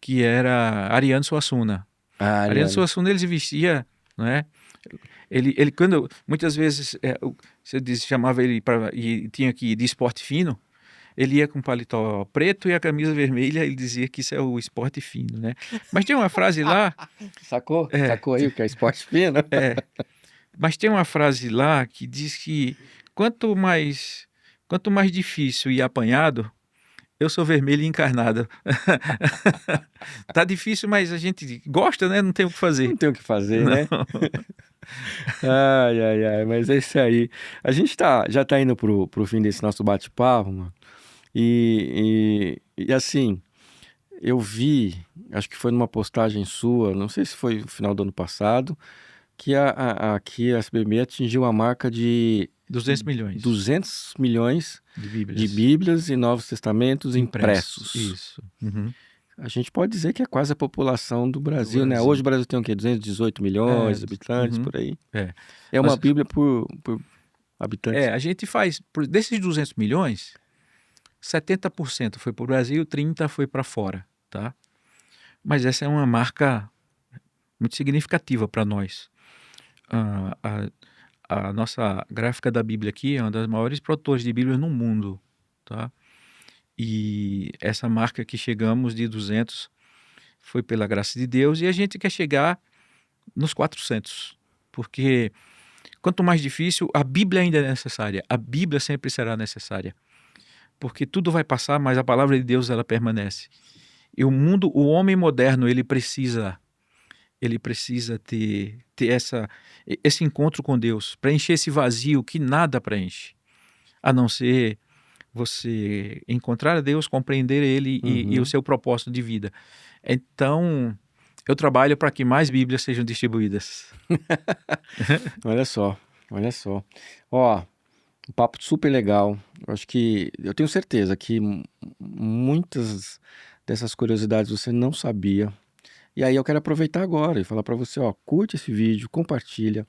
que era Ariano Suassuna. a Ariano Ariane. Suassuna, ele vestia, não é? Ele quando muitas vezes você chamava ele para e tinha que ir de esporte fino, ele ia com paletó preto e a camisa vermelha, ele dizia que isso é o esporte fino, né? Mas tem uma frase lá, Sacou? é, Sacou aí o que é esporte fino? é, mas tem uma frase lá que diz que quanto mais quanto mais difícil e apanhado, eu sou vermelho e encarnado. Tá difícil, mas a gente gosta, né? Não tem o que Não fazer. tem o que fazer, Não. né? Ai, ai, ai, mas é isso aí. A gente já tá indo pro fim desse nosso bate-papo, mano. E assim, eu vi, acho que foi numa postagem sua, não sei se foi no final do ano passado, que aqui a SBB atingiu a marca de 200 milhões 200 milhões de de Bíblias Bíblias e Novos Testamentos impressos. impressos. Isso. Uhum. a gente pode dizer que é quase a população do do Brasil, né? Brasil. Hoje o Brasil tem o quê? 218 milhões de habitantes, Uhum, por aí. é. É uma Nós, Bíblia por habitante. a gente faz, desses 200 milhões, 70% foi para o Brasil, 30% foi para fora, tá? Mas essa é uma marca muito significativa para nós. A, a nossa gráfica da Bíblia aqui é uma das maiores produtoras de Bíblias no mundo, tá? E essa marca que chegamos de 200 foi pela graça de Deus, e a gente quer chegar nos 400, porque quanto mais difícil, a Bíblia ainda é necessária, a Bíblia sempre será necessária, porque tudo vai passar, mas a palavra de Deus ela permanece. E o mundo, o homem moderno, ele precisa ter esse encontro com Deus, preencher esse vazio que nada preenche, a não ser você encontrar a Deus, compreender Ele e o Uhum. seu propósito de vida. Então, eu trabalho para que mais Bíblias sejam distribuídas. Olha só, olha só. Ó, um papo super legal. Eu acho que eu tenho certeza que muitas dessas curiosidades você não sabia. E aí eu quero aproveitar agora e falar para você, ó, curte esse vídeo, compartilha.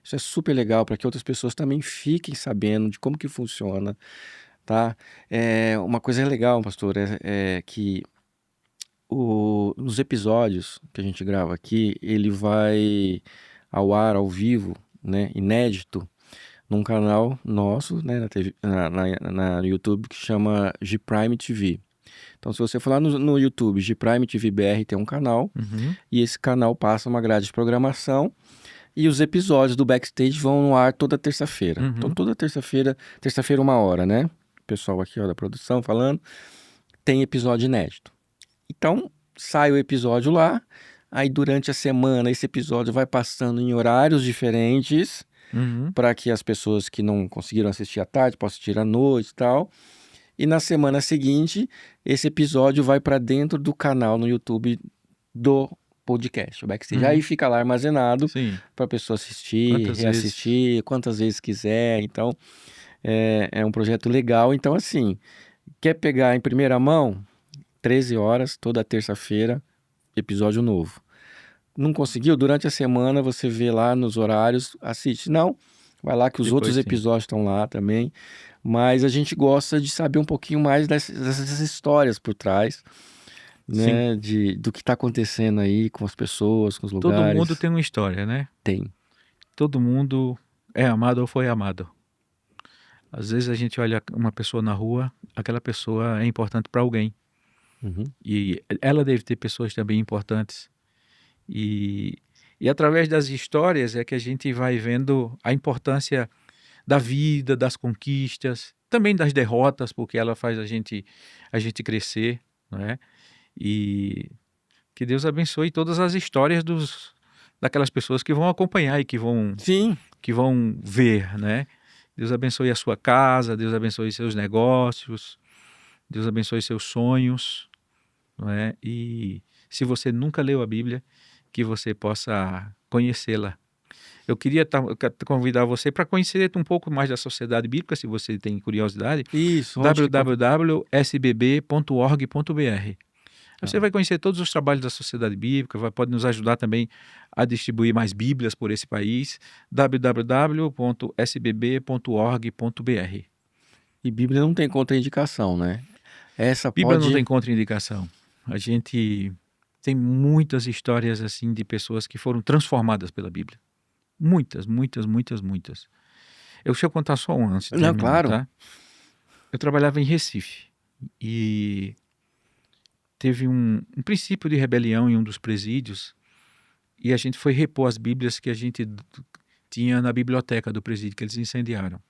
Isso é super legal para que outras pessoas também fiquem sabendo de como que funciona, tá? Uma coisa legal, pastor, é que nos episódios que a gente grava aqui, ele vai ao ar, ao vivo, né, inédito, num canal nosso, né, na YouTube, que chama G-Prime TV. Então, se você for lá no YouTube, G-Prime TV BR tem um canal, Uhum, e esse canal passa uma grade de programação, e os episódios do Backstage vão no ar toda terça-feira. Então, uhum. toda terça-feira 1 hora, né? O pessoal aqui, ó, da produção falando, tem episódio inédito. Então, sai o episódio lá, aí durante a semana esse episódio vai passando em horários diferentes, Uhum. para que as pessoas que não conseguiram assistir à tarde possam assistir à noite e tal. E na semana seguinte, esse episódio vai para dentro do canal no YouTube do podcast, o Backstage. Aí Uhum. fica lá armazenado Sim. para a pessoa assistir, Quantas vezes? reassistir, quantas vezes quiser. Então, é um projeto legal. Então, assim, quer pegar em primeira mão? 13 horas, toda terça-feira, episódio novo. Não conseguiu? Durante a semana você vê lá nos horários, assiste. Não, vai lá que os outros Depois sim. episódios estão lá também. Mas a gente gosta de saber um pouquinho mais dessas histórias por trás, Sim. né? Do que está acontecendo aí com as pessoas, com os Todo mundo lugares. tem uma história, né? Tem. Todo mundo é amado ou foi amado. Às vezes a gente olha uma pessoa na rua, aquela pessoa é importante para alguém. Uhum. E ela deve ter pessoas também importantes. E, e através das histórias é que a gente vai vendo a importância da vida, das conquistas, também das derrotas, porque ela faz a gente crescer, não é? E que Deus abençoe todas as histórias daquelas pessoas que vão acompanhar e Sim. que vão ver, né? Deus abençoe a sua casa, Deus abençoe seus negócios, Deus abençoe seus sonhos, não é? E se você nunca leu a Bíblia, que você possa conhecê-la. Eu queria convidar você para conhecer um pouco mais da Sociedade Bíblica, se você tem curiosidade, Isso, onde que... www.sbb.org.br. Você Ah, vai conhecer todos os trabalhos da Sociedade Bíblica, pode nos ajudar também a distribuir mais Bíblias por esse país, www.sbb.org.br. e Bíblia não tem contraindicação, né? Essa Bíblia não tem pode... contraindicação. A gente tem muitas histórias assim de pessoas que foram transformadas pela Bíblia. Muitas, muitas, muitas, muitas. Deixa eu contar só um antes de Não, terminar, claro. tá? Eu trabalhava em Recife e teve um princípio de rebelião em um dos presídios e a gente foi repor as Bíblias que a gente tinha na biblioteca do presídio, que eles incendiaram.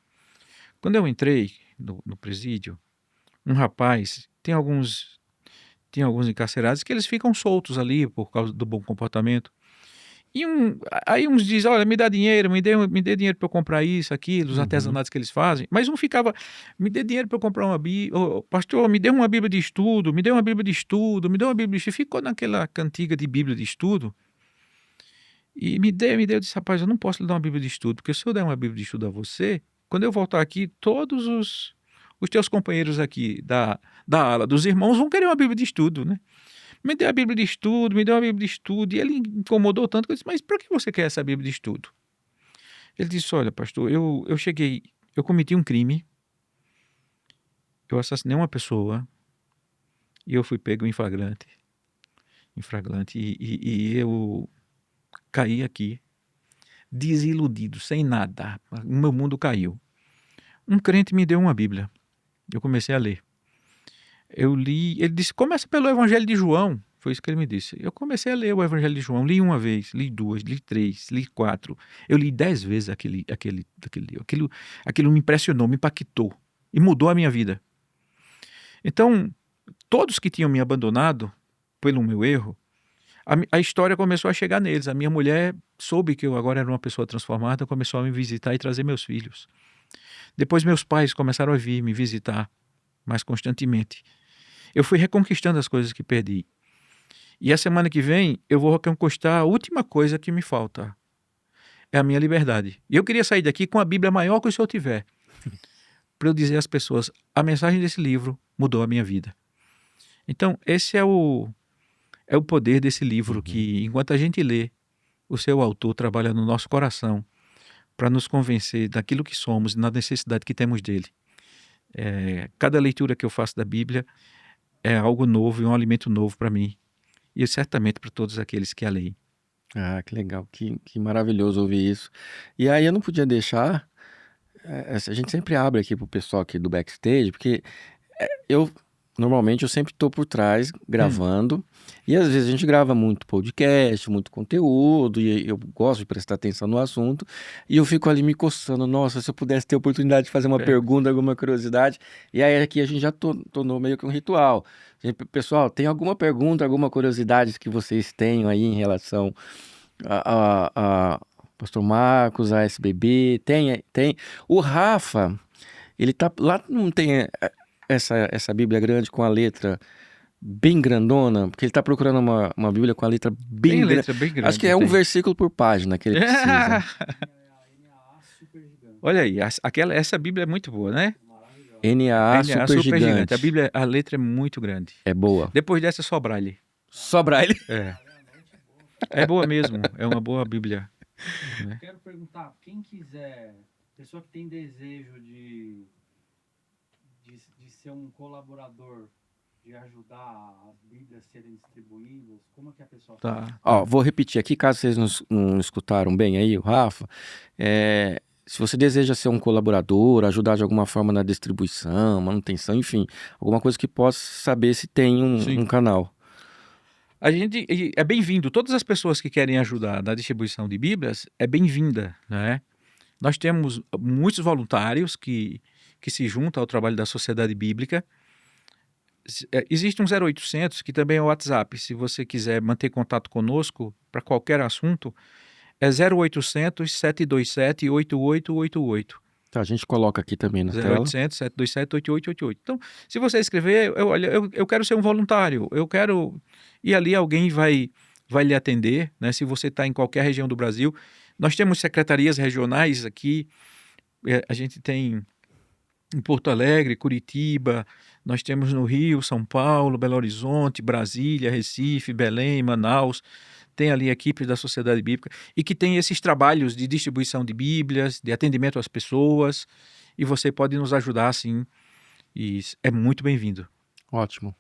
Quando eu entrei no presídio, um rapaz, tem alguns encarcerados que eles ficam soltos ali por causa do bom comportamento. E aí uns dizem, olha, me dá dinheiro, me dê dinheiro para eu comprar isso, aquilo, os Uhum. artesanatos que eles fazem. Mas um ficava, me dê dinheiro para eu comprar uma Bíblia, pastor, me dê uma Bíblia de estudo, me dê uma Bíblia de estudo, me dê uma Bíblia de estudo. Ficou naquela cantiga de Bíblia de estudo. E me dê, eu disse, rapaz, eu não posso lhe dar uma Bíblia de estudo, porque se eu der uma Bíblia de estudo a você, quando eu voltar aqui, todos os teus companheiros aqui da ala dos irmãos vão querer uma Bíblia de estudo, né? Me deu a Bíblia de estudo, me deu a Bíblia de estudo. E ele incomodou tanto que eu disse, mas por que você quer essa Bíblia de estudo? Ele disse, olha, pastor, eu cometi um crime, eu assassinei uma pessoa e eu fui pego em flagrante. E eu caí aqui, desiludido, sem nada. O meu mundo caiu. Um crente me deu uma Bíblia. Eu comecei a ler. Eu li, ele disse, começa pelo Evangelho de João. Foi isso que ele me disse. Eu comecei a ler o Evangelho de João. Li uma vez, li duas, li três, li quatro. Eu li 10 vezes aquele livro. Aquilo me impressionou, me impactou e mudou a minha vida. Então, todos que tinham me abandonado pelo meu erro, a história começou a chegar neles. A minha mulher soube que eu agora era uma pessoa transformada, começou a me visitar e trazer meus filhos. Depois meus pais começaram a vir me visitar mais constantemente. Eu fui reconquistando as coisas que perdi. E a semana que vem eu vou reconquistar a última coisa que me falta. É a minha liberdade. E eu queria sair daqui com a Bíblia maior que o senhor tiver. Para eu dizer às pessoas, a mensagem desse livro mudou a minha vida. Então, esse é o poder desse livro, que enquanto a gente lê, o seu autor trabalha no nosso coração para nos convencer daquilo que somos e na necessidade que temos dele. Cada leitura que eu faço da Bíblia é algo novo e um alimento novo para mim. E certamente para todos aqueles que a leem. Ah, que legal, que maravilhoso ouvir isso. E aí eu não podia deixar, a gente sempre abre aqui pro pessoal aqui do backstage, porque normalmente eu sempre tô por trás gravando, e às vezes a gente grava muito podcast, muito conteúdo, e eu gosto de prestar atenção no assunto, e eu fico ali me coçando, nossa, se eu pudesse ter a oportunidade de fazer uma pergunta, alguma curiosidade, e aí aqui a gente já tornou meio que um ritual. Pessoal, tem alguma pergunta, alguma curiosidade que vocês tenham aí em relação a Pastor Marcos, a SBB? Tem. O Rafa, ele tá lá, não tem essa Bíblia grande com a letra bem grandona, porque ele tá procurando uma Bíblia com a letra bem grande. Letra bem grande. Acho que é um versículo por página que ele precisa. Olha aí, essa Bíblia é muito boa, né? NAA super gigante. A letra é muito grande. É boa. Depois dessa, só Braille. Só Braille? É boa mesmo, é uma boa Bíblia. Né? Quero perguntar, quem quiser, pessoa que tem desejo de ser um colaborador, de ajudar as Bíblias serem distribuídas, como é que a pessoa faz? Ó, vou repetir aqui, caso vocês não escutaram bem aí, o Rafa, se você deseja ser um colaborador, ajudar de alguma forma na distribuição, manutenção, enfim, alguma coisa que possa saber se tem um canal. A gente é bem-vindo. Todas as pessoas que querem ajudar na distribuição de Bíblias é bem-vinda, né? Nós temos muitos voluntários que se juntam ao trabalho da Sociedade Bíblica. Existe um 0800 que também é o WhatsApp. Se você quiser manter contato conosco para qualquer assunto, é 0800 727 8888. Tá, a gente coloca aqui também na tela. 0800 727 8888. Então, se você escrever, eu quero ser um voluntário, eu quero... E ali alguém vai lhe atender, né? Se você está em qualquer região do Brasil. Nós temos secretarias regionais aqui, a gente tem em Porto Alegre, Curitiba, nós temos no Rio, São Paulo, Belo Horizonte, Brasília, Recife, Belém, Manaus. Tem ali a equipe da Sociedade Bíblica e que tem esses trabalhos de distribuição de Bíblias, de atendimento às pessoas, e você pode nos ajudar, sim, e é muito bem-vindo. Ótimo.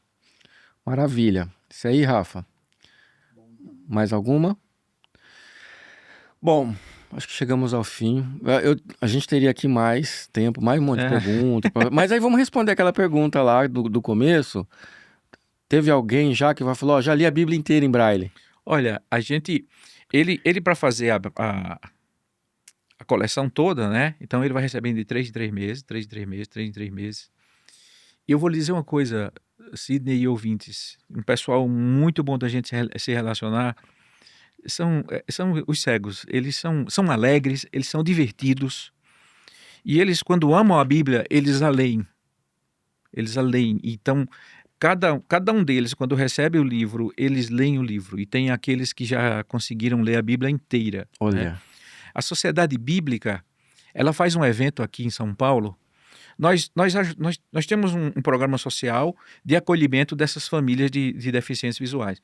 Maravilha. Isso aí, Rafa. Mais alguma? Bom, acho que chegamos ao fim. A gente teria aqui mais tempo, mais um monte de perguntas. Mas aí vamos responder aquela pergunta lá do começo. Teve alguém já que vai falar, já li a Bíblia inteira em Braille. Olha, ele para fazer a coleção toda, né? Então ele vai recebendo de 3 em 3 meses, 3 em 3 meses, 3 em 3 meses. E eu vou lhe dizer uma coisa, Sidney e ouvintes, um pessoal muito bom da gente se relacionar, são os cegos. Eles são alegres, eles são divertidos. E eles, quando amam a Bíblia, eles a leem. Então, cada um deles, quando recebe o livro, eles leem o livro. E tem aqueles que já conseguiram ler a Bíblia inteira. Olha. Né? A Sociedade Bíblica, ela faz um evento aqui em São Paulo, Nós temos um programa social de acolhimento dessas famílias de deficientes visuais.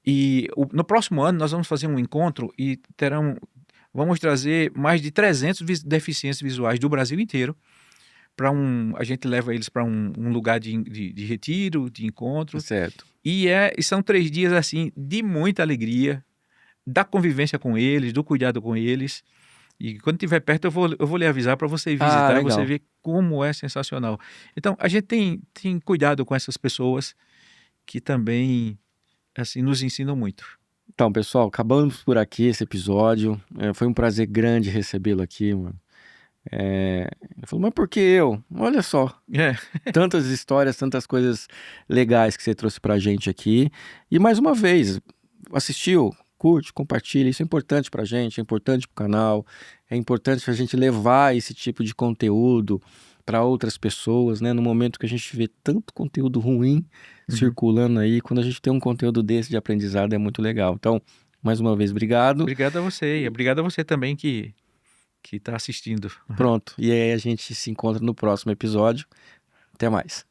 E no próximo ano nós vamos fazer um encontro e vamos trazer mais de 300 deficientes visuais do Brasil inteiro. A gente leva eles para um lugar de retiro, de encontro. Certo. E são 3 dias assim de muita alegria, da convivência com eles, do cuidado com eles. E quando estiver perto eu vou lhe avisar para você ir visitar, legal. você ver como é sensacional. Então a gente tem cuidado com essas pessoas que também assim nos ensinam muito. Então, pessoal, acabamos por aqui esse episódio. Foi um prazer grande recebê-lo aqui, mano. Ele falou, mas por que eu? Olha só, tantas histórias, tantas coisas legais que você trouxe pra gente aqui. E mais uma vez, assistiu, curte, compartilha. Isso é importante pra gente, é importante pro canal. É importante a gente levar esse tipo de conteúdo para outras pessoas, né? No momento que a gente vê tanto conteúdo ruim circulando aí, quando a gente tem um conteúdo desse de aprendizado é muito legal. Então, mais uma vez, obrigado. Obrigado a você e obrigado a você também que está assistindo. Pronto, e aí a gente se encontra no próximo episódio. Até mais.